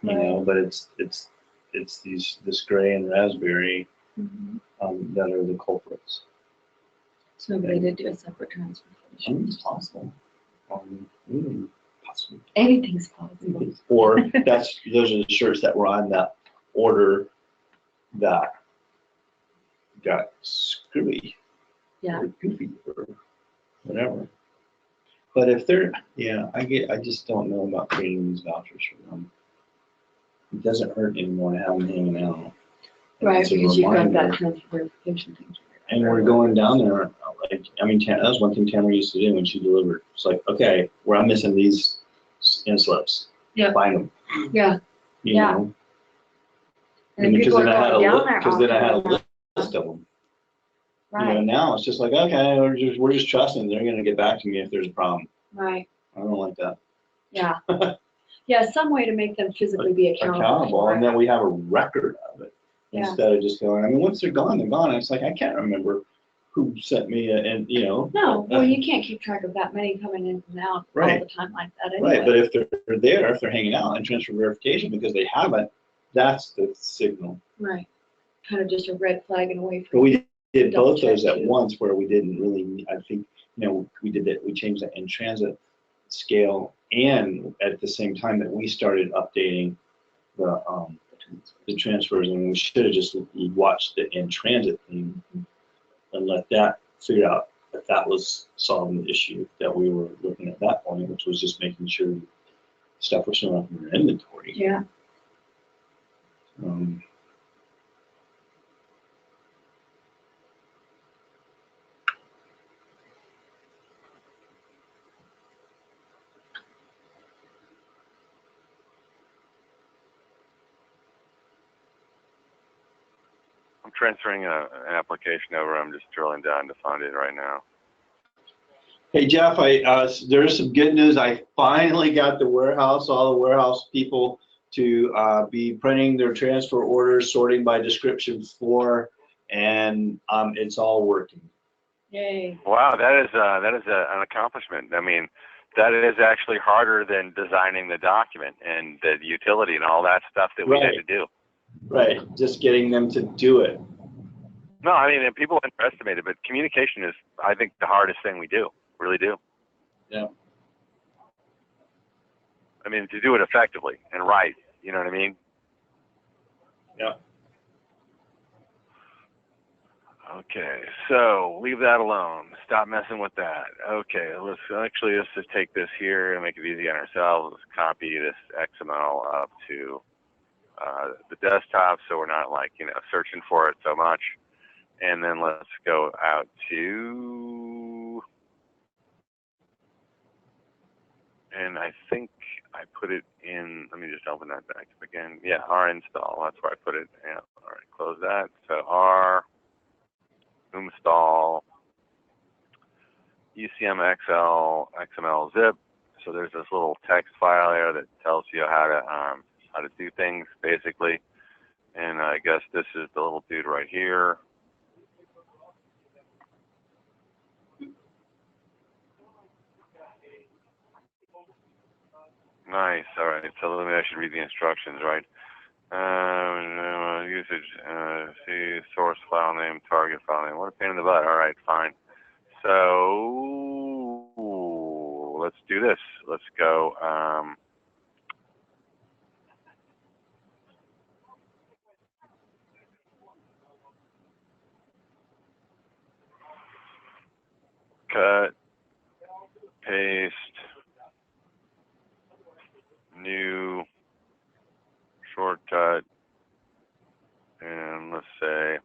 you know, but it's this gray and raspberry that are the culprits. So maybe they did do a separate transfer for the shirts. It's possible. Possible. Anything's possible. Or those are the shirts that were on that order that got screwy. Yeah. Or goofy or whatever. But if they're, I just don't know about creating these vouchers for them. It doesn't hurt anymore to have them hanging out. Right, It's a because you've got reminder. that transfer verification thing. And we're going down there, like, I mean, that was one thing Tamara used to do when she delivered. It's like, okay, I'm missing these in slips. Yeah. Find them. Yeah. You Yeah. know? And people are going down there. Because then I had a list of them. You know, Right, now it's just like, okay, we're just trusting they're going to get back to me if there's a problem. right, I don't like that. yeah. Yeah, some way to make them physically be accountable for And it. then we have a record of it Yeah. instead of just going. I mean, once they're gone, they're gone. It's like I can't remember who sent me, and you know. No, well, you can't keep track of that many coming in and out all Right. the time like that anyway. Right, but if they're there, if they're hanging out and transfer verification because they haven't, that's the signal. Right, kind of just a red flag and away But from. we did Double both those check, at too. once where we didn't really, I think, you know, we did that, we changed that in transit scale and at the same time that we started updating the transfers, and we should have just watched the in transit thing and let that figure out if that was solving the issue that we were looking at that point, which was just making sure stuff was showing up in our inventory. Yeah, Um, I'm transferring an application over. I'm just drilling down to find it right now. Hey Jeff, there's some good news. I finally got all the warehouse people to be printing their transfer orders, sorting by description floor, and it's all working. yay. Wow, that is an accomplishment. I mean, that is actually harder than designing the document and the utility and all that stuff that we had to do. Right, just getting them to do it. No, I mean, and people underestimate it, but communication is, I think, the hardest thing we do. Really do. Yeah. I mean, to do it effectively and right. You know what I mean? Yeah. Okay, so leave that alone. Stop messing with that. Okay, let's just take this here and make it easy on ourselves. Let's copy this XML up to the desktop so we're not like, you know, searching for it so much. And then let's go out to, and I think I put it in, let me just open that back up again. Yeah, R install, that's where I put it. Yeah, all right, close that. So R install XML zip. So there's this little text file there that tells you how to do things basically. And I guess this is the little dude right here. Nice. All right. So let me actually read the instructions, right? Usage. See source file name, target file name. What a pain in the butt. All right. Fine. So let's do this. Let's go. Cut. Paste. New. Shortcut. And let's say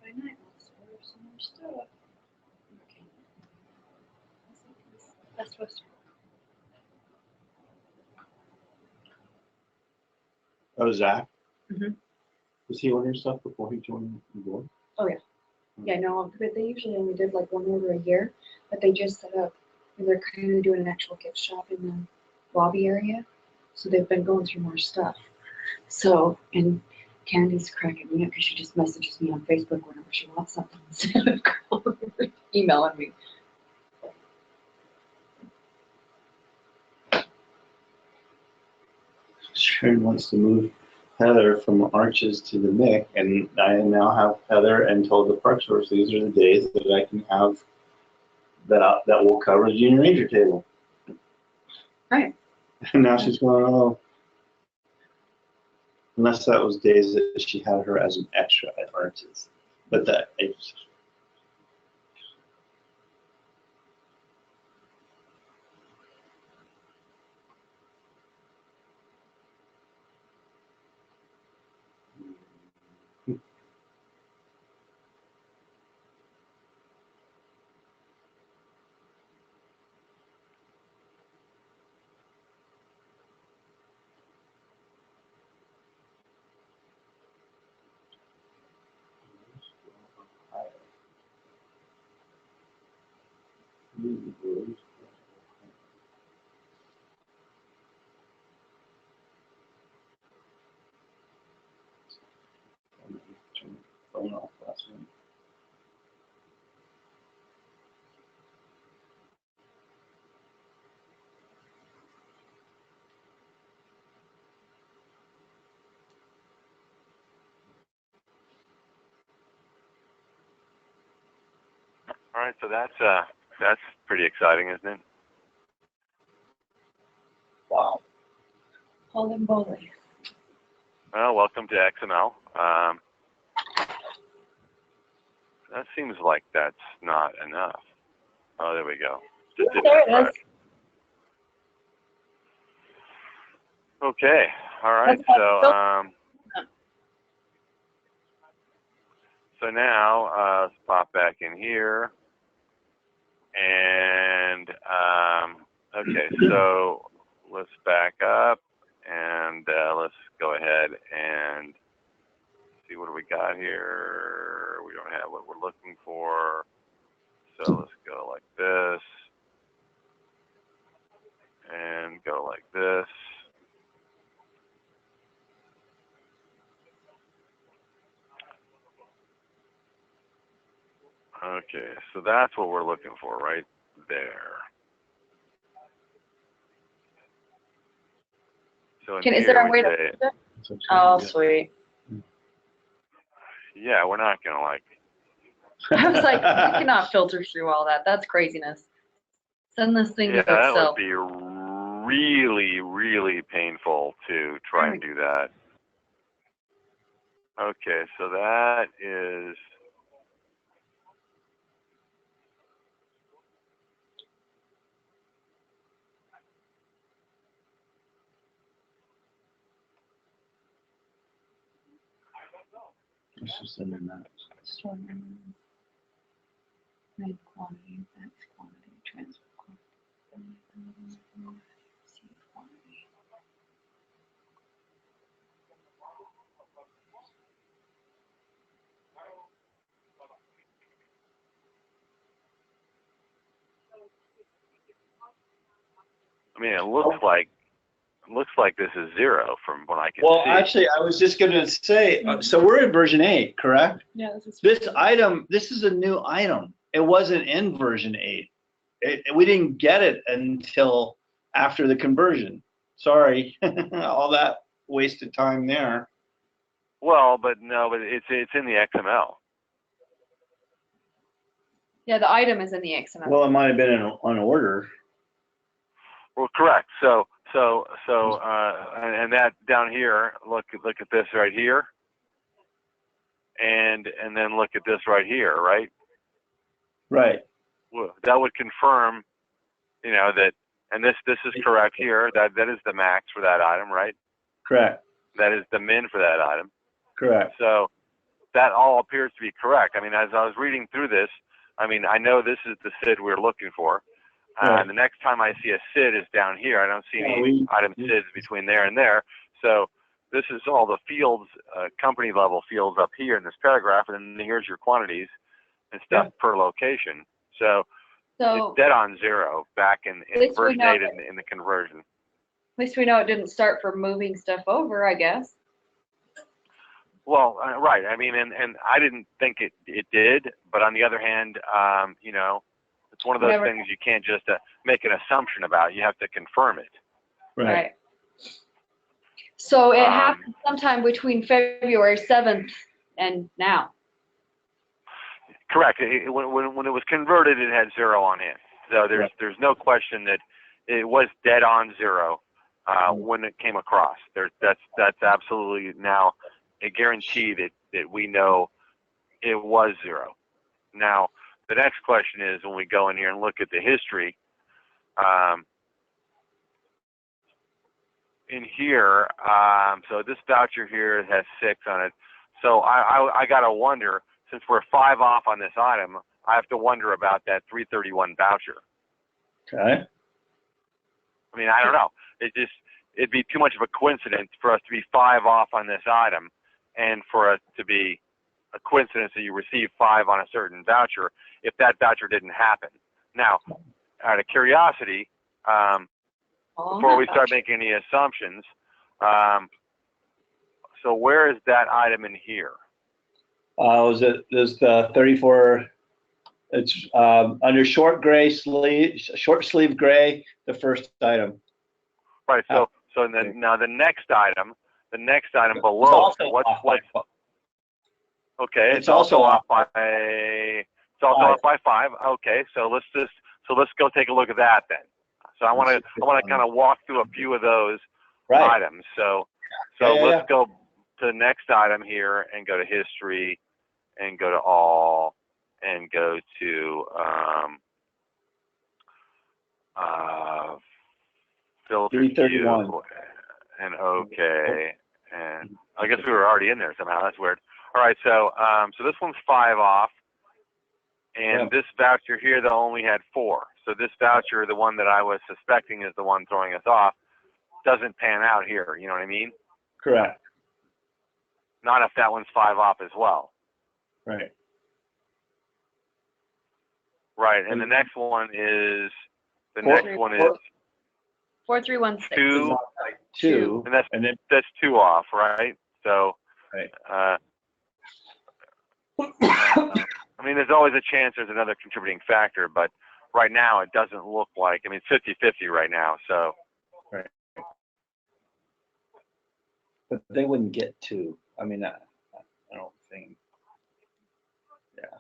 By night, let's order some more stuff. Okay. Best Western. Oh, Zach? Mhm. Was he ordering stuff before he joined the board? Oh yeah. Yeah, no, but they usually only did like one order a year, but they just set up, and they're kind of doing an actual gift shop in the lobby area. So they've been going through more stuff. So, and Candy's cracking me up because she just messages me on Facebook whenever she wants something instead of emailing me. Sharon wants to move Heather from Arches to the Mick, and I now have Heather and told the Park Source these are the days that I can have that will cover the Junior Ranger table. Right. And now she's going, oh, unless that was days that she had her as an extra at Arches. But that, phone off last one. All right, so that's pretty exciting, isn't it? Wow. Holy moly. Well, welcome to XML. That seems like that's not enough. Oh, there we go. Just did There that it is. right. Okay. All right. So now let's pop back in here. And okay, so let's back up and let's go ahead and see what do we got here. We don't have what we're looking for. So let's go like this and go like this. Okay, so that's what we're looking for right there. So Is there a way to put it? Oh, sweet. Yeah, we're not gonna like. I was like, we cannot filter through all that. That's craziness. Send this thing to that itself. would be really, really painful to try and do that. Okay, so that is. Let's just send in that. Store minimum. Red quantity, that's quantity, transfer quantity. See quantity. I mean, it looks like this is 0 from what I can see. Well, actually, I was just going to say, so we're in version 8, correct? Yeah, This item, this is a new item. It wasn't in version 8. We didn't get it until after the conversion. Sorry, all that wasted time there. Well, but no, but it's in the XML. Yeah, the item is in the XML. Well, it might have been on order. Well, correct. So and that down here, look at this right here, and then look at this right here, right? Right. Well, that would confirm, that, and this is correct here. That is the max for that item, right? Correct. That is the min for that item. Correct. So that all appears to be correct. I mean, as I was reading through this, I mean, I know this is the SID we're looking for. The next time I see a SID is down here. I don't see any item SIDs between there and there. So this is all the fields, company level fields up here in this paragraph, and then here's your quantities and stuff per location. So it's dead on zero back in version 8 in the conversion. At least we know it didn't start for moving stuff over, I guess. Well, right. I mean, and I didn't think it did, but on the other hand, you know, it's one of those things you can't just make an assumption about. You have to confirm it. Right. So it happened sometime between February 7th and now. Correct. When it was converted, it had 0 on it. So there's no question that it was dead on 0 when it came across. That's absolutely now a guarantee that we know it was 0. Now, the next question is when we go in here and look at the history, in here, so this voucher here has 6 on it. So I got to wonder, since we're 5 off on this item, I have to wonder about that 331 voucher. Okay. I mean, I don't know. It'd be too much of a coincidence for us to be 5 off on this item and for it to be a coincidence that you receive 5 on a certain voucher if that voucher didn't happen. Now, out of curiosity, before we start making any assumptions, so where is that item in here? There's the 34. It's under short sleeve gray, the first item. Right. So now the next item below. Okay. It's also off by. It's also off by 5. Okay. So let's go take a look at that then. So I want to kind of walk through a few of those items. So let's go to the next item here and go to history and go to all and go to filter 331 and okay. And I guess we were already in there somehow. That's weird. All right. So this one's 5 off. And this voucher here, that only had 4. So this voucher, the one that I was suspecting is the one throwing us off, doesn't pan out here. You know what I mean? Correct. Not if that one's 5 off as well. Right. Right. And the next one is 4316. 2. And that's 2 off, right? So. Right. I mean, there's always a chance there's another contributing factor, but right now it doesn't look like. I mean, it's 50-50 right now. So. Right. But they wouldn't get 2. I mean, I don't think. Yeah.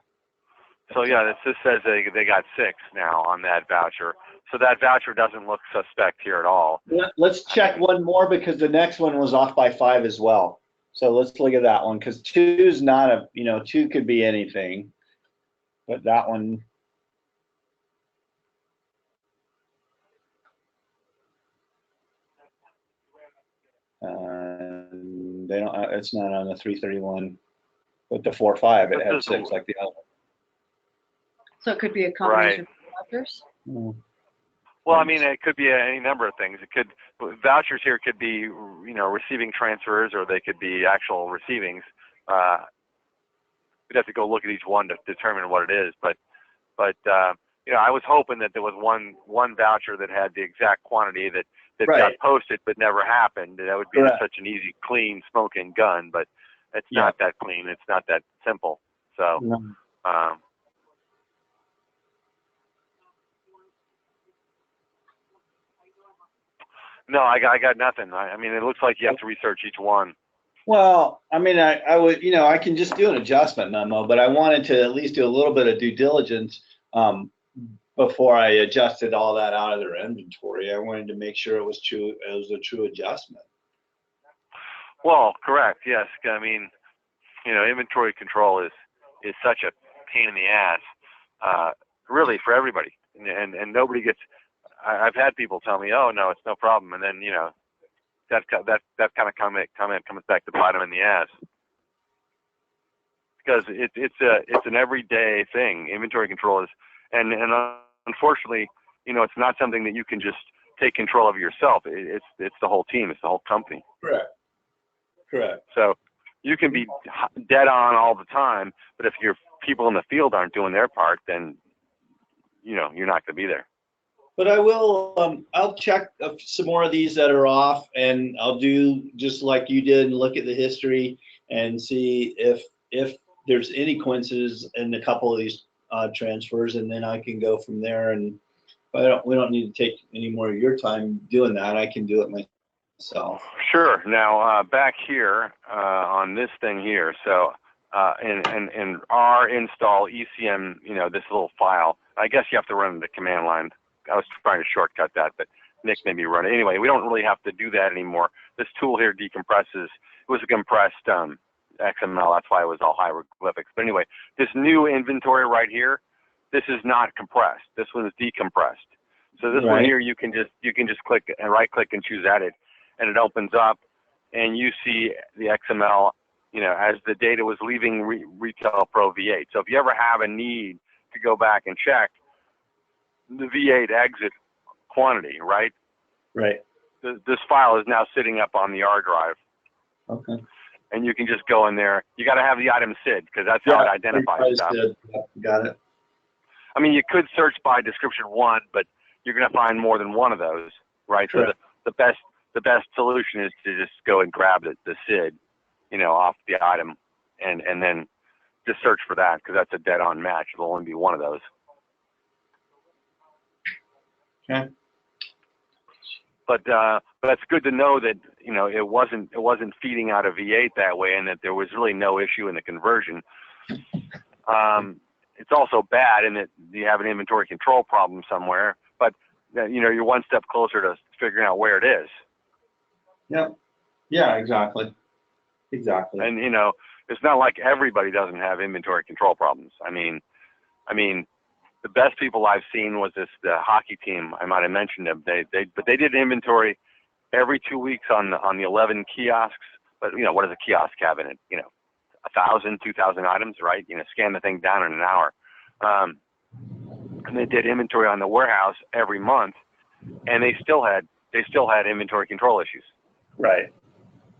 So yeah, this says they got 6 now on that voucher. So that voucher doesn't look suspect here at all. Let's check one more because the next one was off by 5 as well. So let's look at that one because 2 is not 2 could be anything, but that one. They don't. It's not on the 331, but the 4-5 it had 6 like the other. So it could be a combination of vouchers. Well, I mean, it could be any number of things. Vouchers here could be, receiving transfers, or they could be actual receivings. We'd have to go look at each one to determine what it is. But I was hoping that there was one voucher that had the exact quantity that got posted but never happened. That would be such an easy, clean, smoking gun. But it's not that clean. It's not that simple. So. No, I got nothing. I mean, it looks like you have to research each one. Well, I mean, I would, I can just do an adjustment memo, but I wanted to at least do a little bit of due diligence before I adjusted all that out of their inventory. I wanted to make sure it was true. It was a true adjustment. Well, correct. Yes. I mean, inventory control is such a pain in the ass, really, for everybody, and nobody gets. I've had people tell me, "Oh no, it's no problem," and then that kind of comment comes back to bite them in the ass because it's an everyday thing. Inventory control is, and unfortunately, You know, it's not something that you can just take control of yourself. It's the whole team. It's the whole company. Correct. Correct. So you can be dead on all the time, but if your people in the field aren't doing their part, then, you know, you're not going to be there. But I will, I'll check some more of these that are off, and I'll do just like you did and look at the history and see if there's any coincidences in a couple of these transfers, and then I can go from there. And we don't need to take any more of your time doing that. I can do it myself. Sure. Now back here on this thing here, so in our install ECM, you know, this little file, I guess you have to run the command line. I was trying to shortcut that, but Nick made me run it. Anyway, we don't really have to do that anymore. This tool here decompresses. It was a compressed XML. That's why it was all hieroglyphics. But anyway, this new inventory right here, this is not compressed. This one is decompressed. So this one here, you can just click and right click and choose edit, and it opens up, and you see the XML, you know, as the data was leaving Retail Pro V8. So if you ever have a need to go back and check the V8 exit quantity, right? Right. This file is now sitting up on the R drive. Okay. And you can just go in there. You got to have the item SID, because that's how it identifies stuff. Got it. I mean, you could search by description 1, but you're going to find more than one of those, right? Sure. So the best solution is to just go and grab the SID, you know, off the item, and then just search for that, because that's a dead-on match. It'll only be one of those. Okay. But it's good to know that, you know, it wasn't feeding out of V8 that way, and that there was really no issue in the conversion. It's also bad in that you have an inventory control problem somewhere, but you know, you're one step closer to figuring out where it is. Yeah. Yeah. Exactly. Exactly. And you know, it's not like everybody doesn't have inventory control problems. I mean, the best people I've seen was the hockey team. I might have mentioned them. But they did inventory every 2 weeks on the 11 kiosks. But you know, what is a kiosk cabinet? You know, 1,000, 2,000 items, right? You know, scan the thing down in an hour. And they did inventory on the warehouse every month, and they still had inventory control issues. Right.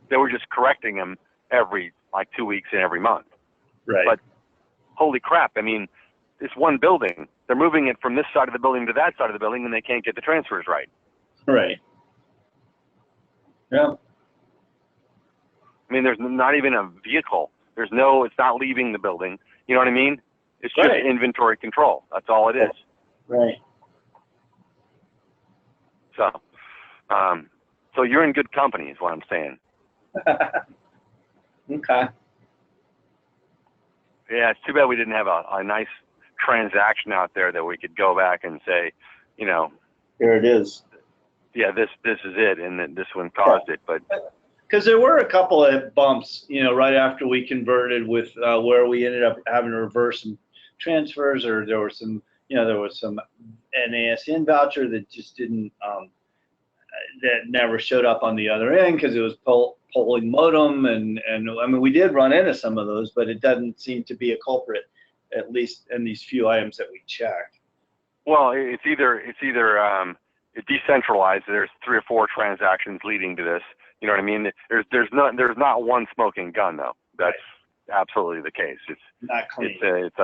They were just correcting them every 2 weeks and every month. Right. But holy crap! I mean, it's one building. They're moving it from this side of the building to that side of the building, and they can't get the transfers right. Right. Yeah. I mean, there's not even a vehicle. It's not leaving the building. You know what I mean? It's just inventory control. That's all it is. Right. So you're in good company is what I'm saying. Okay. Yeah, it's too bad we didn't have a nice transaction out there that we could go back and say, you know, here it is. Yeah, this is it, and then this one caused it. But because there were a couple of bumps, you know, right after we converted with where we ended up having to reverse some transfers, or there was some NASN voucher that just didn't that never showed up on the other end because it was polling modem, and I mean, we did run into some of those, but it doesn't seem to be a culprit, at least in these few items that we checked. Well, it's either it decentralized. There's 3 or 4 transactions leading to this. You know what I mean? There's not one smoking gun though. That's absolutely the case. It's not clean. It's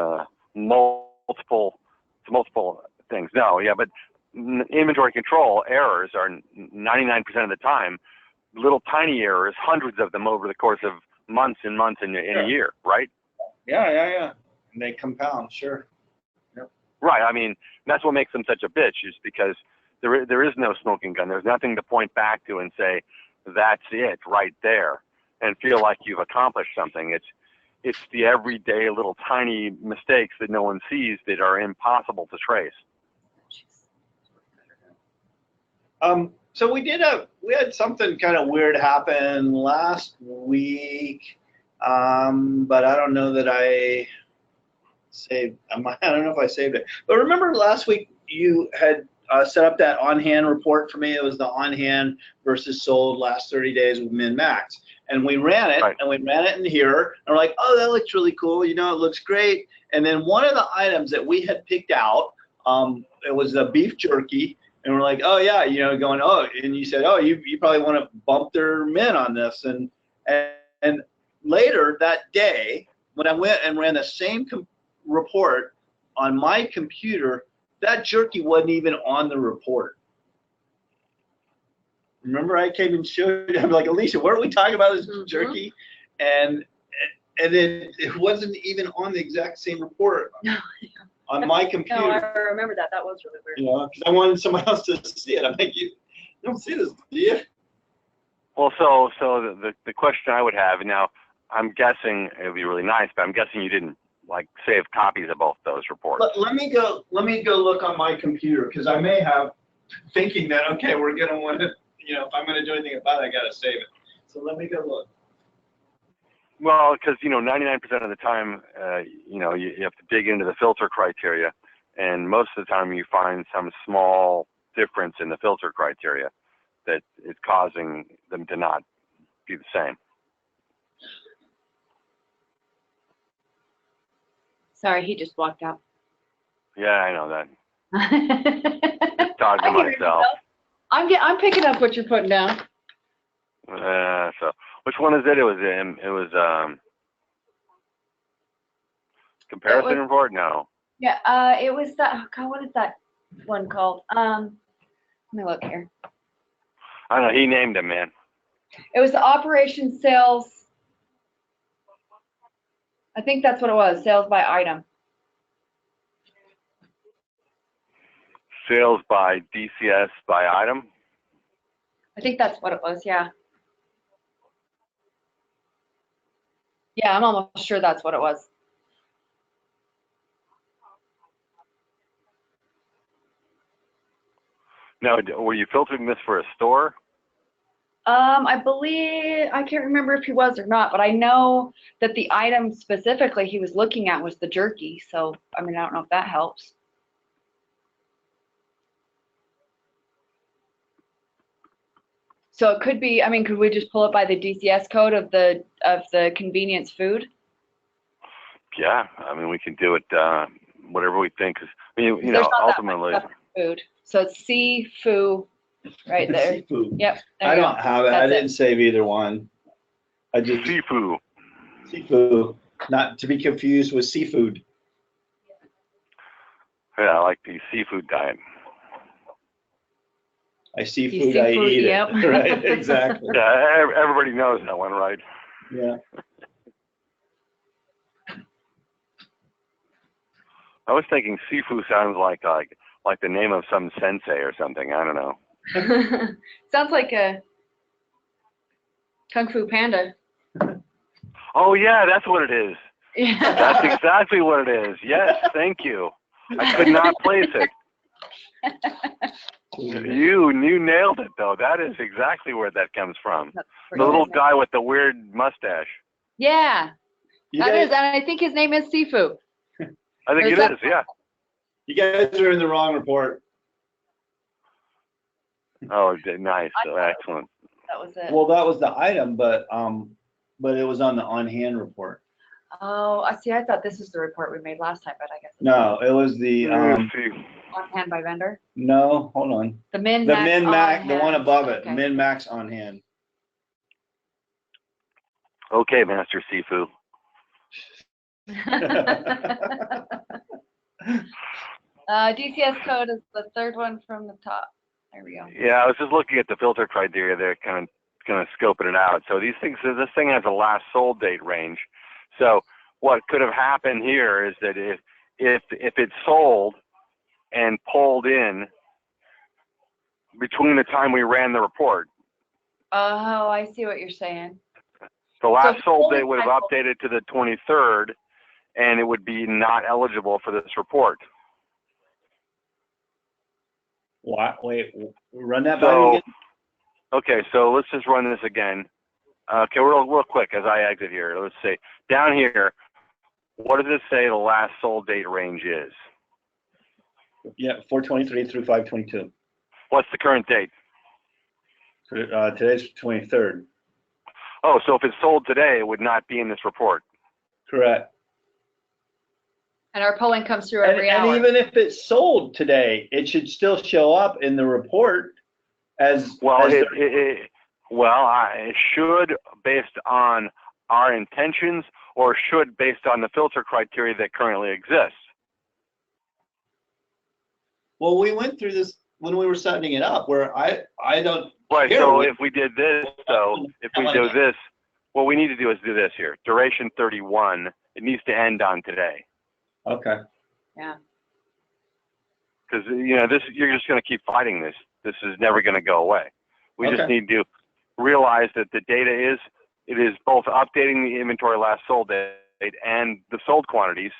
multiple things. No, yeah, but inventory control errors are 99% of the time little tiny errors, hundreds of them over the course of months and months in a year, right? Yeah. And they compound, sure. Yep. Right. I mean, that's what makes them such a bitch, is because there is no smoking gun. There's nothing to point back to and say, that's it right there, and feel like you've accomplished something. It's the everyday little tiny mistakes that no one sees that are impossible to trace. So we had something kind of weird happen last week, but I don't know that I don't know if I saved it. But remember last week you had set up that on-hand report for me. It was the on-hand versus sold last 30 days with min-max. And we ran it, and we ran it in here, and we're like, oh, that looks really cool. You know, it looks great. And then one of the items that we had picked out it was a beef jerky, and we're like, oh yeah, going, oh, and you said, oh, you probably want to bump their min on this, and later that day when I went and ran the same report on my computer, that jerky wasn't even on the report. Remember, I came and showed you. I'm like, Alicia, what are we talking about? This jerky, and it wasn't even on the exact same report on my computer. No, I remember that. That was really weird. Because I wanted someone else to see it. I'm like, you don't see this, do you? Well, so the question I would have now, I'm guessing it would be really nice, but I'm guessing you didn't like save copies of both those reports. Let me go look on my computer, because I may have thinking that, okay, we're gonna want to, if I'm gonna do anything about it, I gotta save it. So let me go look. Well, because 99% of the time, you have to dig into the filter criteria, and most of the time you find some small difference in the filter criteria that is causing them to not be the same. Sorry, he just walked out. Yeah, I know that. Just talking to myself. I'm picking up what you're putting down. So which one is it? It was comparison report? No. Yeah, it was that. Oh God, what is that one called? Let me look here. I don't know. He named him, man. It was the operation sales. I think that's what it was. Sales by item. Sales by DCS by item. I think that's what it was. Yeah. Yeah, I'm almost sure that's what it was. Now, were you filtering this for a store? I believe, I can't remember if he was or not, but I know that the item specifically he was looking at was the jerky. So, I mean, I don't know if that helps. So it could be, I mean, could we just pull it by the DCS code of the convenience food? Yeah, I mean, we can do it, whatever we think is, ultimately. Food. So it's seafood right there. Seafood. Yep. I don't have it. I didn't save either one. I just seafood. Seafood, not to be confused with seafood. Yeah, I like the seafood diet. I see food, I eat it. Right, exactly. Yeah, everybody knows that one, right? Yeah. I was thinking seafood sounds like the name of some sensei or something. I don't know. Sounds like a Kung Fu Panda. Oh yeah, that's what it is. Yeah. That's exactly what it is. Yes, thank you. I could not place it. You nailed it though. That is exactly where that comes from. The little guy with the weird mustache. Yeah, that is, and I think his name is Sifu. I think it is. Yeah. You guys are in the wrong report. Oh, nice. Excellent. That was it. Well, that was the item, but it was on the on-hand report. Oh, I see. I thought this was the report we made last time, but I guess no, it was the on-hand by vendor. No, hold on. The min max, the one above it. Okay. Min max on hand. Okay, Master Sifu. DCS code is the third one from the top. There we go. Yeah, I was just looking at the filter criteria there, kind of scoping it out. So this thing has a last sold date range. So what could have happened here is that if it's sold and pulled in between the time we ran the report. Oh, I see what you're saying. The last sold date would have updated to the 23rd, and it would be not eligible for this report. What? Wait, run that by me again? Okay, so let's just run this again. Okay, real quick as I exit here. Let's see. Down here, what does it say the last sold date range is? Yeah, 4/23 through 5/22. What's the current date? Today's 23rd. Oh, so if it's sold today, it would not be in this report. Correct. And our polling comes through And, every hour. even if it's sold today, it should still show up in the report as Well, as it should based on our intentions, or should based on the filter criteria that currently exists. well, we went through this when we were setting it up, where I don't. Right. care So what- if we did this, if we do this, what we need to do is do this here. Duration 31. It needs to end on today. Okay. Yeah. Because this, you're just going to keep fighting this. This is never going to go away. We just need to realize that the data it is both updating the inventory last sold date and the sold quantities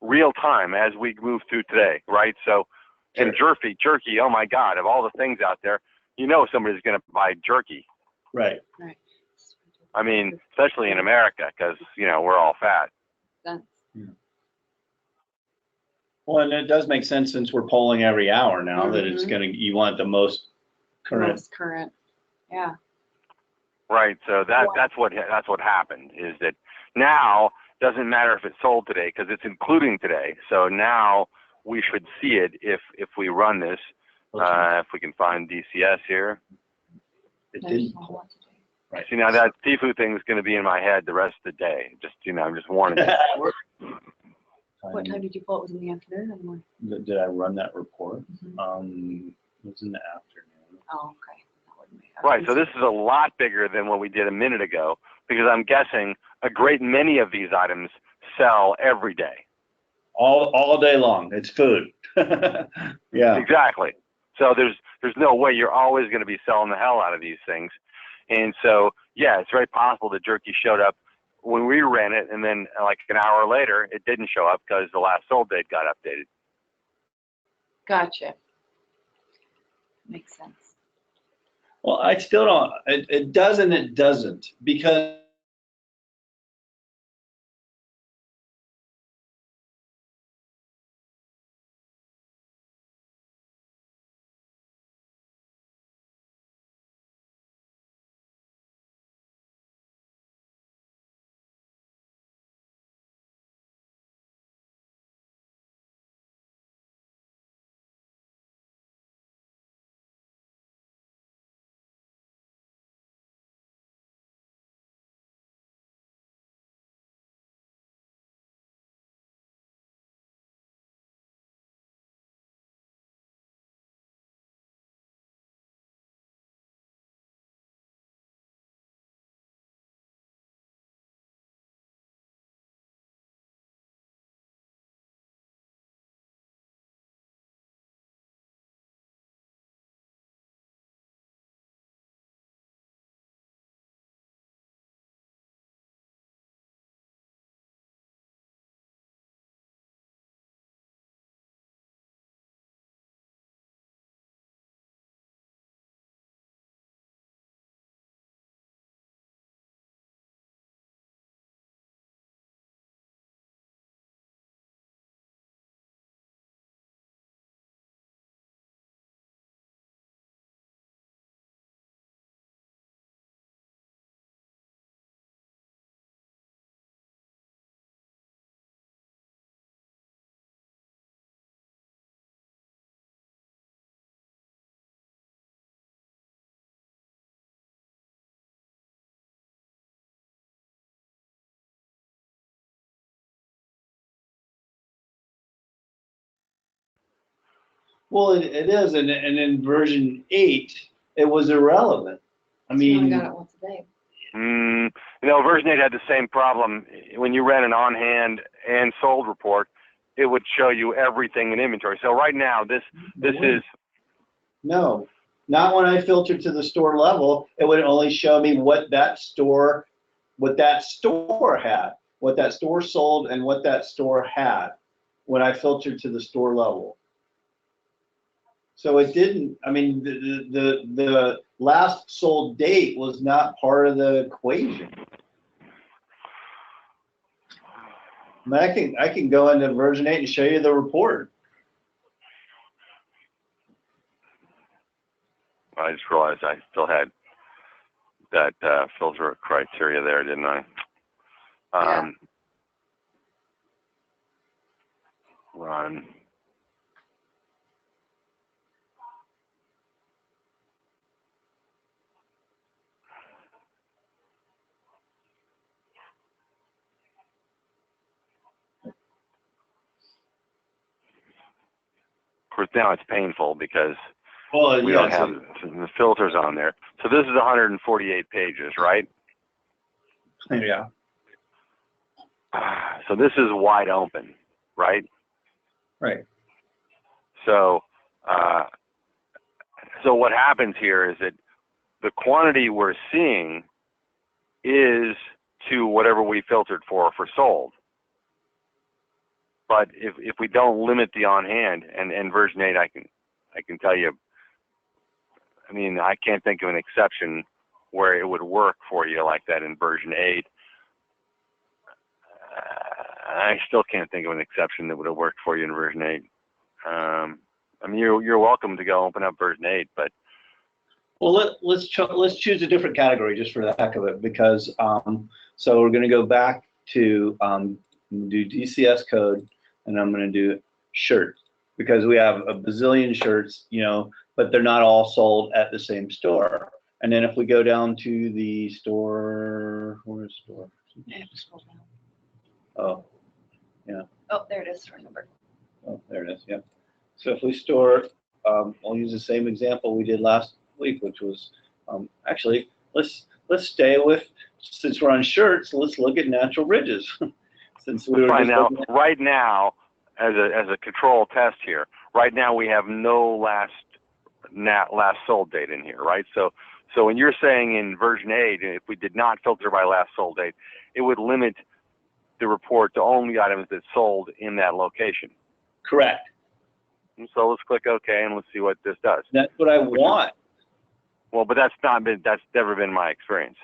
real time as we move through today, right? So, and jerky, oh my God, of all the things out there, somebody's going to buy jerky. Right. Right. I mean, especially in America, because we're all fat. Sense. Well, and it does make sense since we're polling every hour now that it's Mhm. you want the most current. Most current. Yeah. Right. So that's what happened, is that now doesn't matter if it's sold today because it's including today. So now we should see it if we run this. If we can find DCS here. It There's didn't. a whole lot to do. Right. See, now that seafood thing is going to be in my head the rest of the day. Just I'm just warning you. What time did you pull? It was in the afternoon or the morning? Did I run that report? Mhm. It was in the afternoon. Oh, okay. That wouldn't make Right. So this is a lot bigger than what we did a minute ago, because I'm guessing a great many of these items sell every day. All day long. It's food. Yeah. Exactly. So there's no way you're always going to be selling the hell out of these things. And so, yeah, it's very possible the jerky showed up when we ran it, and then like an hour later, it didn't show up because the last sold date got updated. Gotcha. Makes sense. Well, I still don't. It doesn't. It doesn't, because well, it is, and in version 8, it was irrelevant. I So you only mean, got it once a day. Version 8 had the same problem. When you ran an on-hand and sold report, it would show you everything in inventory. So right now, this is no, not when I filtered to the store level. It would only show me what that store had, what that store sold, and what that store had when I filtered to the store level. So it didn't. I mean, the last sold date was not part of the equation. I mean, I can go into version 8 and show you the report. I just realized I still had that filter criteria there, didn't I? Yeah. run. Of course, now it's painful because Well, we yeah, don't have the filters on there. So this is 148 pages, right? yeah. So this is wide open, right? Right. So, so what happens here is that the quantity we're seeing is to whatever we filtered for sold. But if we don't limit the on hand, and version 8, I can tell you, I mean, I can't think of an exception where it would work for you like that in version 8. I still can't think of an exception that would have worked for you in version 8. I mean, you're welcome to go open up version 8, but Well, let's choose a different category just for the heck of it, because so we're going to go back to do DCS code, and I'm going to do shirt, because we have a bazillion shirts, you know, but they're not all sold at the same store. And then if we go down to the store, where's store? I have to scroll down. Oh, yeah. Oh, there it is, store number. Oh, there it is. Yeah. So if we store, I'll use the same example we did last week, which was actually let's stay with, since we're on shirts, let's look at natural ridges. Since we were fine. just Now, looking at, right now, as a control test here, right now we have no last sold date in here, right? So when you're saying in version 8, if we did not filter by last sold date, it would limit the report to only items that sold in that location. correct. And so let's click OK and let's see what this does. That's what I want. Well, but that's never been my experience.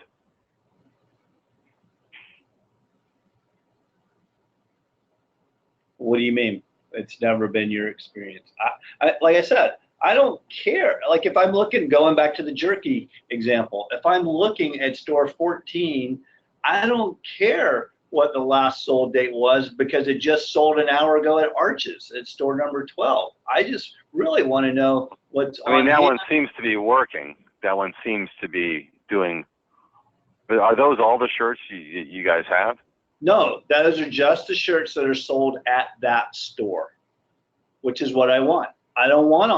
What do you mean? It's never been your experience. Like I said, I don't care. Like if I'm looking, going back to the jerky example, if I'm looking at store 14, I don't care what the last sold date was, because it just sold an hour ago at Arches at store number 12. I just really want to know what's on. I mean, that hand. one seems to be working. That one seems to be doing. But are those all the shirts you guys have? No, those are just the shirts that are sold at that store, which is what I want. I don't want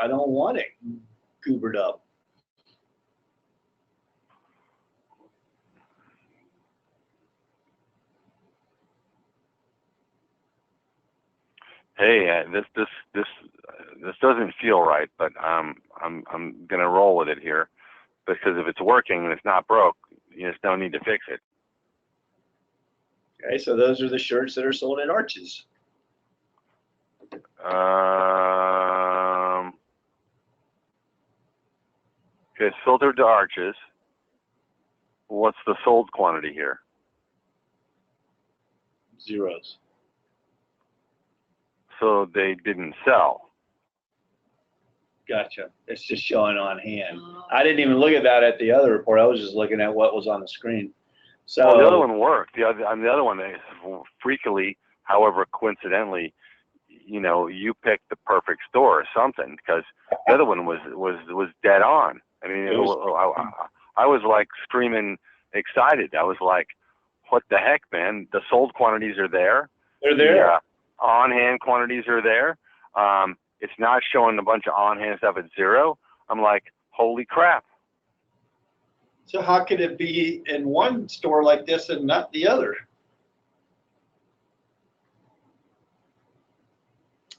I don't want it goobered up. Hey, this doesn't feel right, but I'm gonna roll with it here, because if it's working and it's not broke, you just don't need to fix it. Okay, so those are the shirts that are sold at Arches. Okay, filtered to Arches. What's the sold quantity here? Zeros. So they didn't sell. Gotcha. It's just showing on hand. I didn't even look at that at the other report. I was just looking at what was on the screen. So Well, the other one worked. The other one is freakily, however, coincidentally, you know, you picked the perfect store or something, because the other one was dead on. I mean, I was like screaming excited. I was like, what the heck, man? The sold quantities are there. they're there. The on-hand quantities are there. It's not showing a bunch of on-hand stuff at 0. I'm like, holy crap. So how could it be in one store like this and not the other?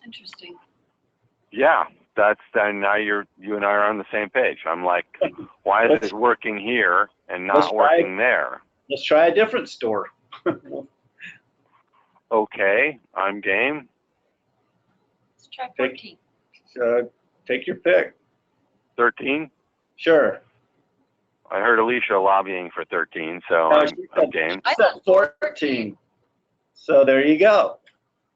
Interesting. Yeah, now you and I are on the same page. I'm like, why is it working here and not working there? Let's try a different store. Okay, I'm game. Let's try 14. Take your pick. 13? Sure. I heard Alicia lobbying for 13, so I'm game. I said thought 14. So there you go.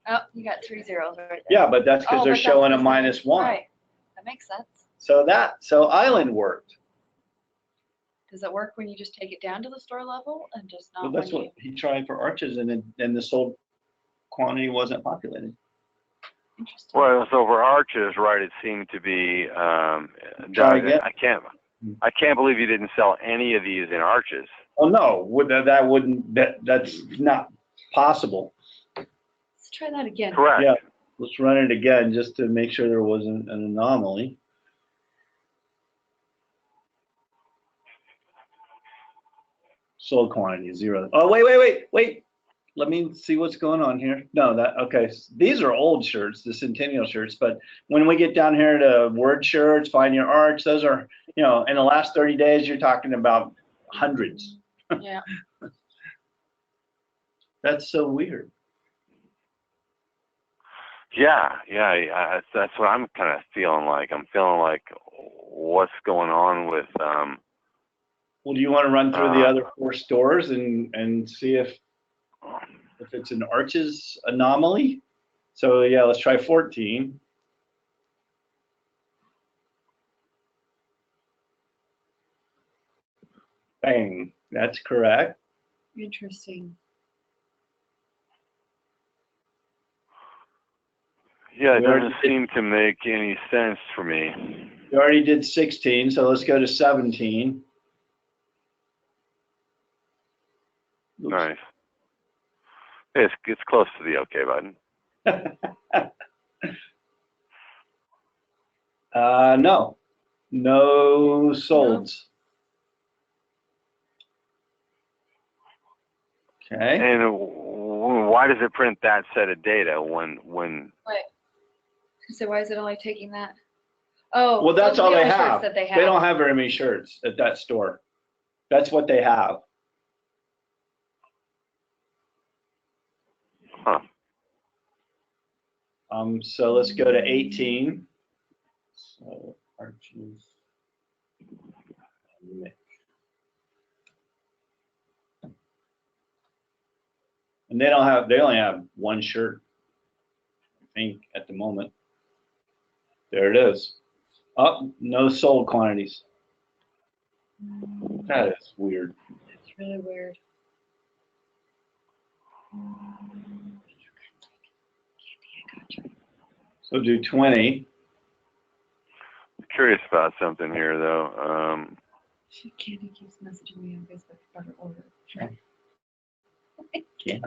Oh, you got 3 zeros right there. Yeah, but that's because they're showing a -1. Right. That makes sense. So Island worked. Does it work when you just take it down to the store level and just not Well, that's when what he tried for Arches, and then the sold quantity wasn't populated. Interesting. Well, so for arches, right? It seemed to be. Try again. I can't believe you didn't sell any of these in arches. Oh no, that's not possible. Let's try that again. Correct. Yeah, let's run it again just to make sure there wasn't an anomaly. Sold quantity 0. Oh, wait. Let me see what's going on here. No, okay. These are old shirts, the Centennial shirts, but when we get down here to word shirts, find your arch, those are, in the last 30 days, you're talking about hundreds. Yeah. That's so weird. Yeah. That's what I'm kind of feeling like. I'm feeling like, what's going on with? Well, do you want to run through the other 4 stores and see if it's an arches anomaly? So yeah, let's try 14. Bang, that's correct. Interesting. Yeah, it doesn't seem to make any sense for me. We already did 16, so let's go to 17. Oops. Nice. It's close to the OK button. No solds. Okay. And why does it print that set of data when? Wait. So why is it only taking that? Oh, Well, that's those are all the they only shirts have. that they They don't have. have very many shirts at that store. That's what they have. Huh. So let's go to 18. So arches. And they only have one shirt, I think, at the moment. There it is. Oh, no sold quantities. That is weird. It's really weird. So do 20. Curious about something here, though. Candy keeps messaging me on Facebook about her order. Candy. Yeah,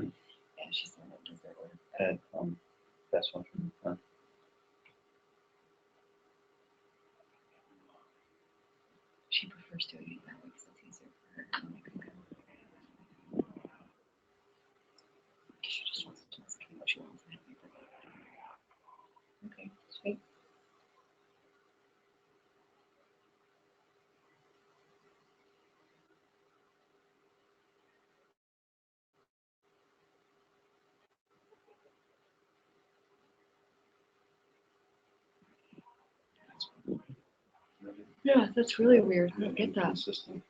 she said it was their order. That's one. She prefers doing it that way because it's easier for her. I'm like, okay. She just wants to message me what she wants. Okay, sweet. Yeah, that's really weird. I don't get that. Consistent.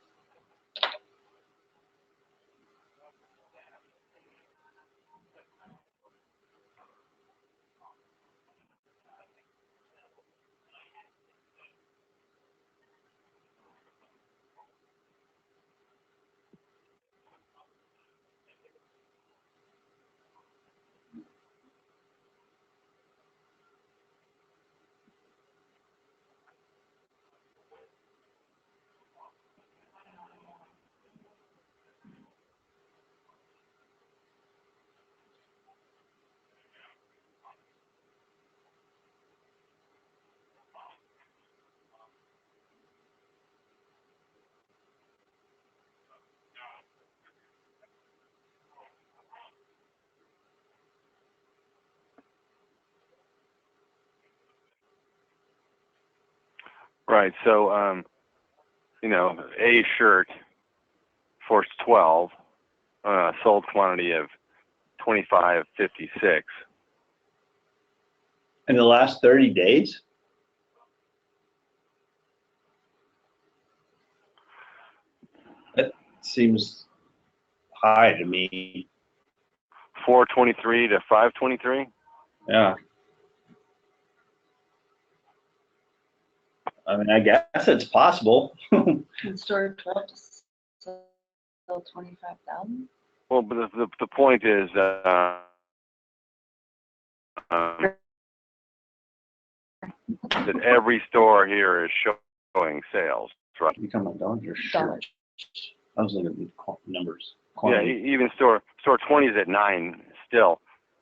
Right. So, a shirt for 12, sold quantity of 25.56. In the last 30 days? That seems high to me. 423 to 523. Yeah. I mean, I guess it's possible. And store 12 to sell 25,000. Well, but the point is, that every store here is showing sales, right? You come on dollars or Dollars. shirts? I was looking at numbers. Yeah, Quantity. even store 20 is at 9 still.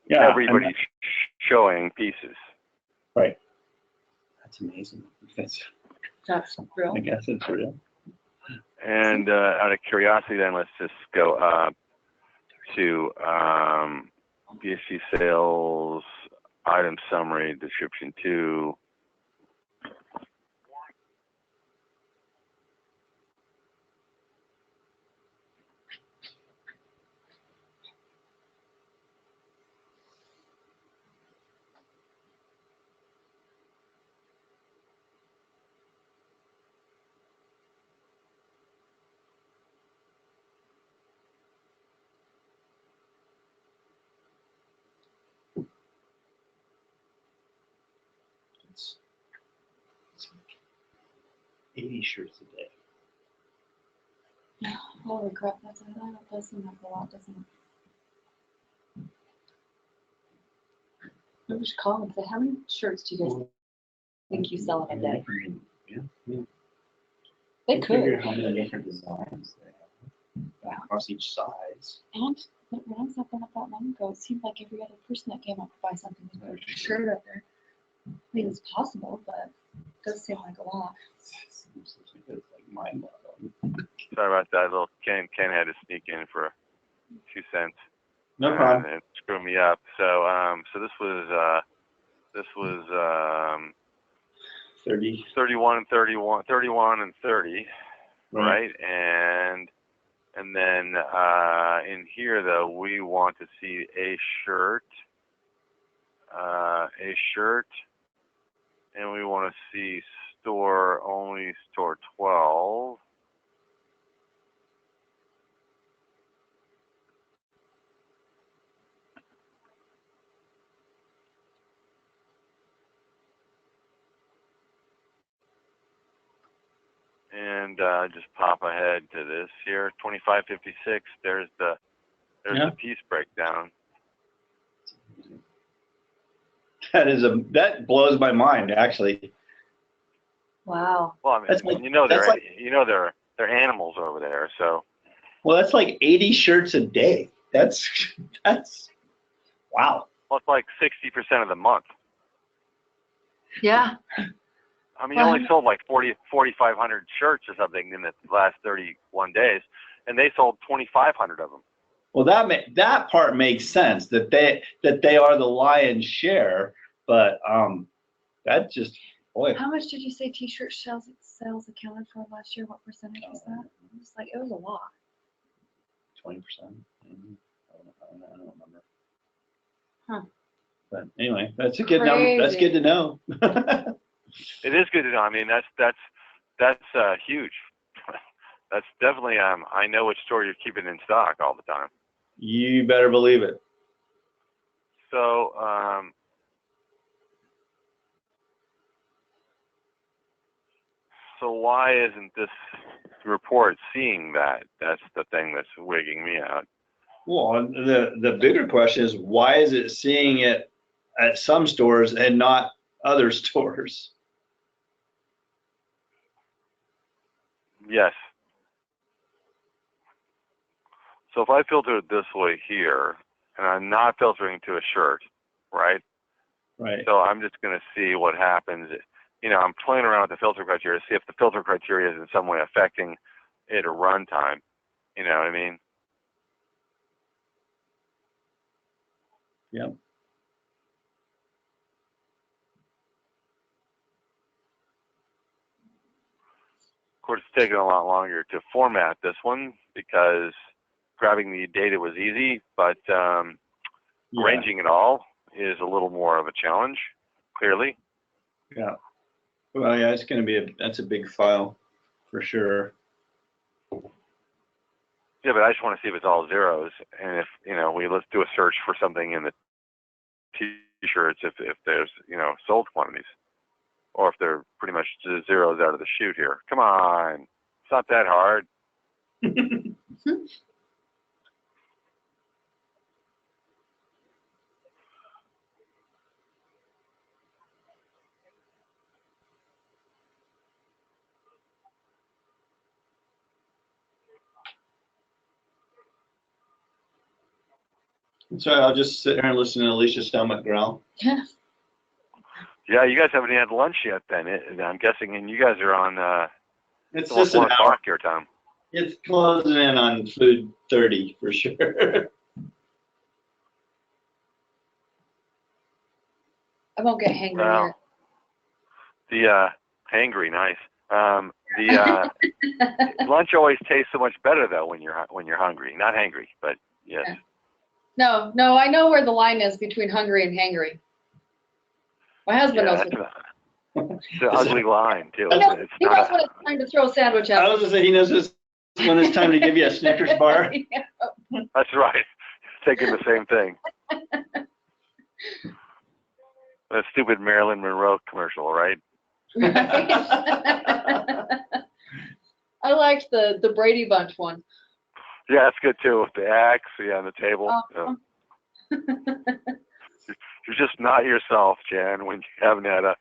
Yeah, Everybody's showing pieces. right. That's amazing. That's real. I guess it's real. And out of curiosity, then let's just go to BSC sales, item summary, description 2. It's 80 shirts a day. Holy crap, that does seem like a lot, doesn't it? Maybe we should call them and say, how many shirts do you guys think you sell in a day? Yeah. They We'll figure could. how many different designs they have across each size. And when I was up there not that long ago, it seemed like every other person that came up to buy something was putting a shirt up there. I mean, it's possible, but it does seem like a lot. It's like mind-boggling. Sorry about that. Little Ken had to sneak in for 2 cents. No problem. It screwed me up. So this was 30. 31 and 30, right? And then in here though, we want to see a shirt, and we want to see store 12. And just pop ahead to this here, 2556. There's the piece breakdown. That blows my mind, actually. Wow. Well, I mean, That's like- they're animals over there, so. Well, that's like 80 shirts a day. That's wow. Well, it's like 60% of the month. Yeah. I mean, you only sold like 4,500 shirts or something in the last 31 days, and they sold 2,500 of them. Well, that part makes sense that they are the lion's share, but that just boy. How much did you say t-shirt sales accounted for last year? What percentage was that? It was a lot. 20%. I don't remember. Huh. But anyway, that's a good number. That's good to know. It is good to know. I mean, that's huge. That's definitely I know which store you're keeping in stock all the time. You better believe it. So so why isn't this report seeing that? That's the thing that's wigging me out. Well, the bigger question is why is it seeing it at some stores and not other stores? Yes. So if I filter it this way here, and I'm not filtering to a shirt, right? Right. So I'm just going to see what happens. You know, I'm playing around with the filter criteria, see if the filter criteria is in some way affecting it at runtime. You know what I mean? Yep. Of course, it's taken a lot longer to format this one because grabbing the data was easy, but arranging it all is a little more of a challenge, clearly. Yeah. Well, yeah, it's going to be that's a big file for sure. Yeah, but I just want to see if it's all zeros, and if let's do a search for something in the t-shirts if there's sold quantities, or if they're pretty much just zeros out of the chute here. Come on, it's not that hard. So I'll just sit here and listen to Alicia's stomach growl. Yeah. Yeah, you guys haven't had lunch yet then. I'm guessing, and you guys are on It's almost just an 4 hour. o'clock your time. It's closing in on food 30 for sure. I won't get hangry Well, the hangry, nice. The lunch always tastes so much better though when you're hungry, not hangry, but yes. Yeah. No, I know where the line is between hungry and hangry. My husband knows. It's an ugly line too. He knows when it's time to throw a sandwich at I me. was gonna say he knows when it's time to give you a Snickers bar. Yeah. That's right. Thinking the same thing. That stupid Marilyn Monroe commercial, right? I liked the Brady Bunch one. Yeah, that's good too. With the axe, on the table. Oh. Yeah. You're just not yourself, Jan, when you haven't had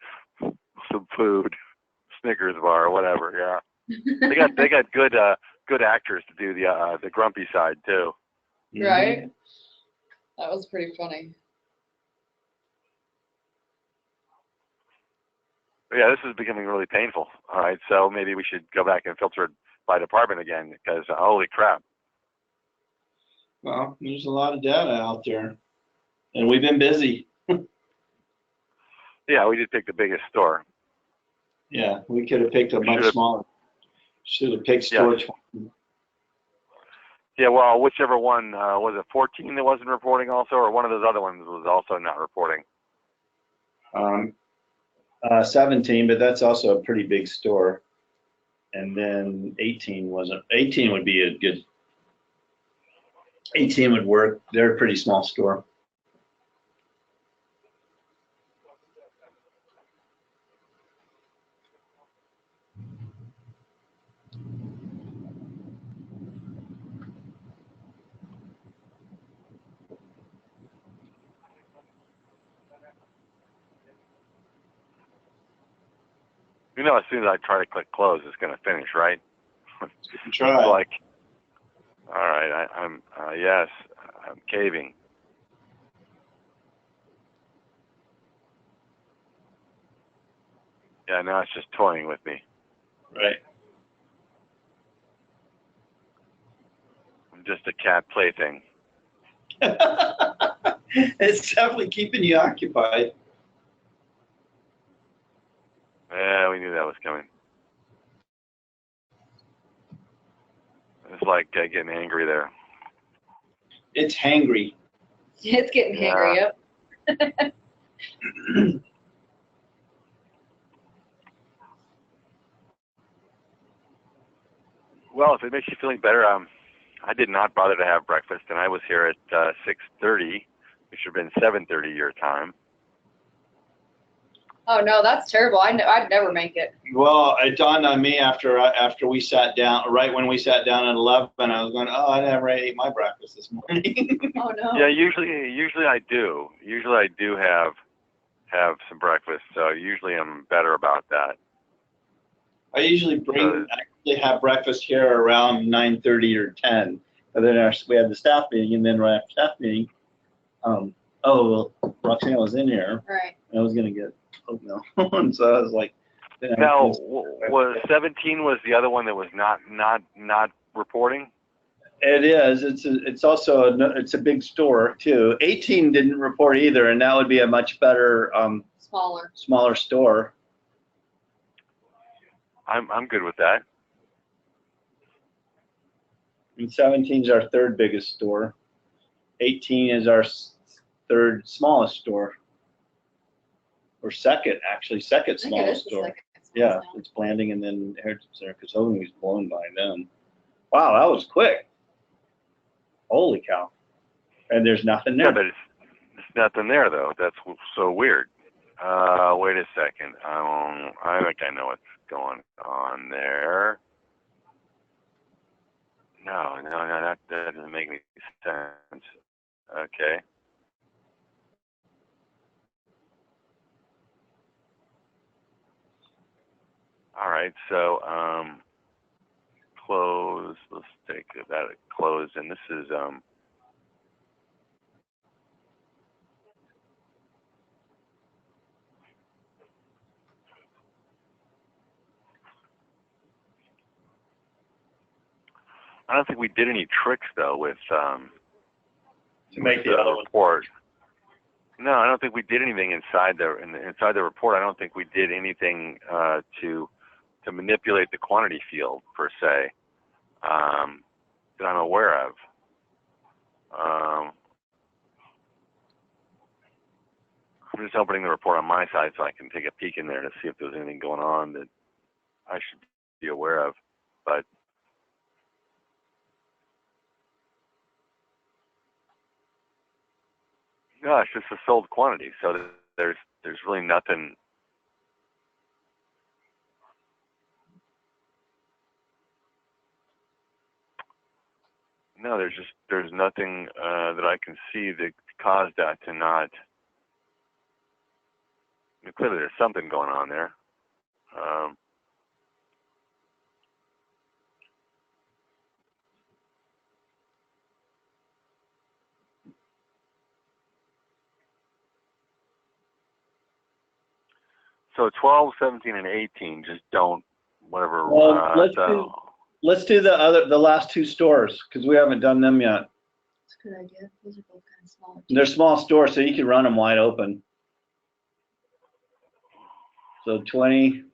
some food, Snickers bar or whatever. Yeah, they got good actors to do the grumpy side too. Right. That was pretty funny. But yeah, this is becoming really painful. All right, so maybe we should go back and filter it by department again because holy crap. Well, there's a lot of data out there, and we've been busy. Yeah, we did pick the biggest store. Yeah, we could have picked a much smaller. Should have picked storage. Yeah, well, whichever one, was it 14 that wasn't reporting also, or one of those other ones was also not reporting? 17, but that's also a pretty big store. And then 18 wasn't. 18 would be a good. 18 would work. They're a pretty small store. You know, as soon as I try to click close, it's going to finish, right? Try. It's like, all right, I'm yes, I'm caving. Yeah, now it's just toying with me. Right. I'm just a cat plaything. It's definitely keeping you occupied. Yeah, we knew that was coming. It's like getting angry there. It's hangry. It's getting hangry up. Well, if it makes you feeling better, I did not bother to have breakfast, and I was here at 6:30, which should have been 7:30 your time. Oh no, that's terrible. I'd never make it. Well, it dawned on me after we sat down, right when we sat down at 11, I was going, oh, I never ate my breakfast this morning. Oh no. Yeah, usually I do. Usually I do have some breakfast, so usually I'm better about that. I usually have breakfast here around 9:30 or 10. And then we had the staff meeting, and then right after staff meeting, Roxanne was in here. Right. And I was gonna get oatmeal, and so I was like. Now, was 17 was the other one that was not reporting? It is. It's also it's a big store too. 18 didn't report either, and that would be a much better smaller store. I'm good with that. And 17 is our third biggest store. 18 is our third smallest store. Or second smallest store. Yeah, it's Blanding and then Heritage Center because Hogan was blown by them. Wow, that was quick. Holy cow. And there's nothing there. Yeah, but it's nothing there though. That's so weird. Wait a second. I think I know what's going on there. No, that doesn't make any sense. Okay. All right, so close. Let's take that close, and this is I don't think we did any tricks though with To make the with other one. report. No, I don't think we did anything inside the report. I don't think we did anything to manipulate the quantity field per se that I'm aware of. I'm just opening the report on my side so I can take a peek in there to see if there's anything going on that I should be aware of. But no, it's just a sold quantity, so there's really nothing. No, there's nothing that I can see that caused that to not. I mean, clearly, there's something going on there. So 12, 17, and 18 just don't whatever. Well, let's do the last two stores because we haven't done them yet. That's a good idea. Those are both kind of small. They're small stores, so you can run them wide open. So 20.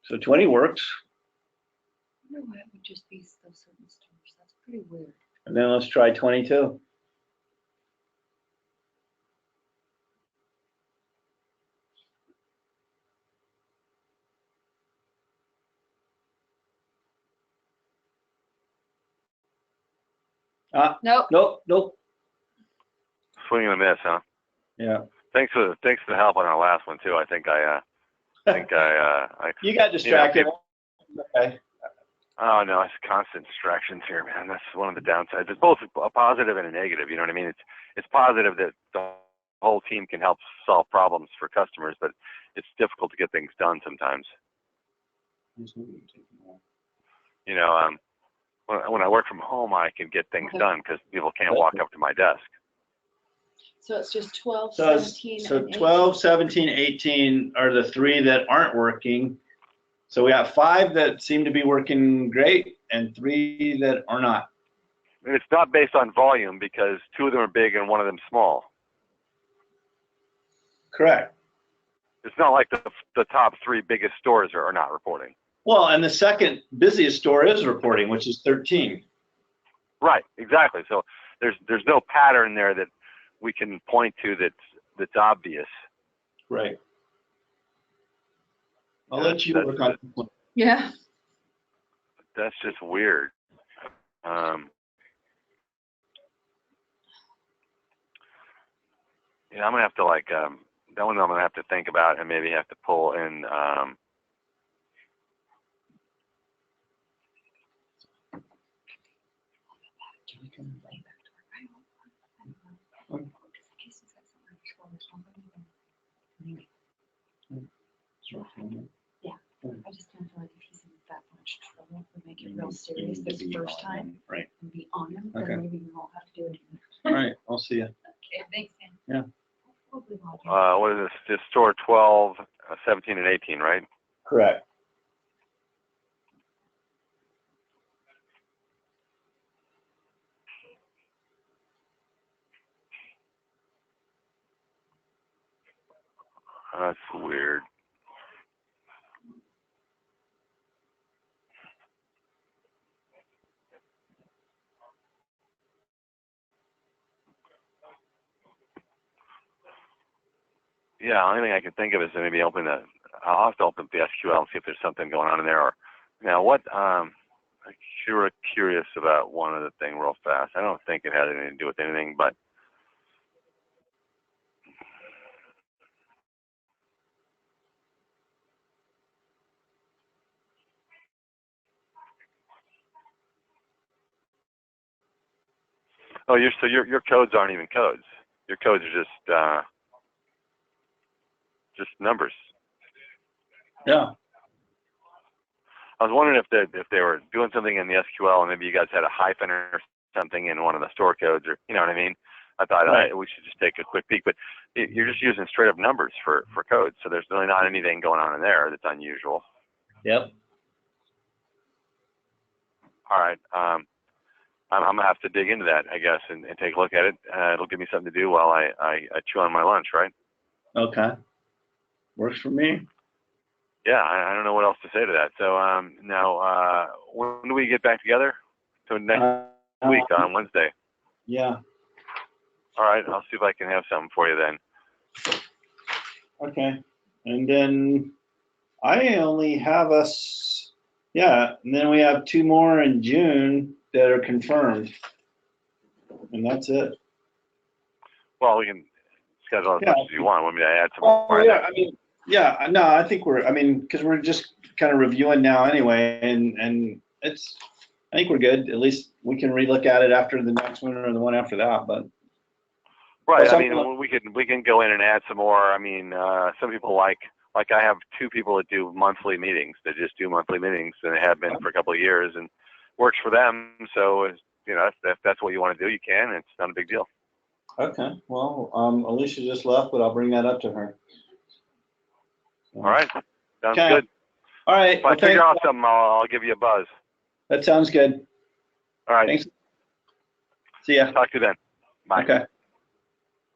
So 20 works. I wonder why it would just be those certain stores. That's pretty weird. And then let's try 22. Nope. Nope. Swing and a miss, huh? Yeah. Thanks for the help on our last one too. I think I You got distracted. Okay. Oh no, it's constant distractions here, man. That's one of the downsides. It's both a positive and a negative. You know what I mean? It's positive that the whole team can help solve problems for customers, but it's difficult to get things done sometimes. You know, when I work from home, I can get things done because people can't walk up to my desk. So it's just 12, So 17, so and 18. 12, 17, 18 are the three that aren't working. So we have 5 that seem to be working great and 3 that are not. And it's not based on volume because 2 of them are big and 1 of them small. Correct. It's not like the top 3 biggest stores are not reporting. Well, and the second busiest store is reporting, which is 13. Right, exactly. So there's no pattern there that we can point to that's obvious. Right. I'll let you work on this one. Yeah. That's just weird. Yeah, I'm gonna have to that one I'm gonna have to think about and maybe have to pull in. Yeah, I just kind of feel like if he's in that much trouble, we make it real serious this first time. Right. And be on him, Okay. then maybe we won't have to do it anymore. All right. I'll see you. Okay, thanks, Sam. Yeah. What is this? This store 12, 17, and 18, right? Correct. That's weird. Yeah, the only thing I can think of is to maybe I'll have to open up the SQL and see if there's something going on in there. Or now what? I'm curious about one other thing real fast. I don't think it had anything to do with anything, but your codes aren't even codes. Your codes are just numbers. Yeah. I was wondering if they were doing something in the SQL and maybe you guys had a hyphen or something in one of the store codes, or you know what I mean. I thought Right. we should just take a quick peek, but you're just using straight up numbers for codes, so there's really not anything going on in there that's unusual. Yep. All right. I'm gonna have to dig into that, I guess, and take a look at it. It'll give me something to do while I chew on my lunch, right? Okay. Works for me. Yeah, I don't know what else to say to that. So now, when do we get back together? So next week on Wednesday. Yeah. All right, I'll see if I can have something for you then. Okay. And then I only have us, yeah, and then we have 2 more in June that are confirmed. And that's it. Well, we can schedule as Yeah. much as you want. Want me to add some Oh, more? yeah, I mean, yeah, no, I think because we're just kind of reviewing now anyway, and I think we're good. At least we can relook at it after the next one or the one after that, but. Right. Well, I mean, we can go in and add some more. I mean, some people like I have 2 people that do monthly meetings. They just do monthly meetings, and they have been for a couple of years, and works for them. So, you know, if that's what you want to do, you can. It's not a big deal. Okay, well, Alicia just left, but I'll bring that up to her. All right. Sounds Okay. good. All right. If I figure out something, I'll give you a buzz. That sounds good. All right. Thanks. See ya. Talk to you then. Bye. Okay.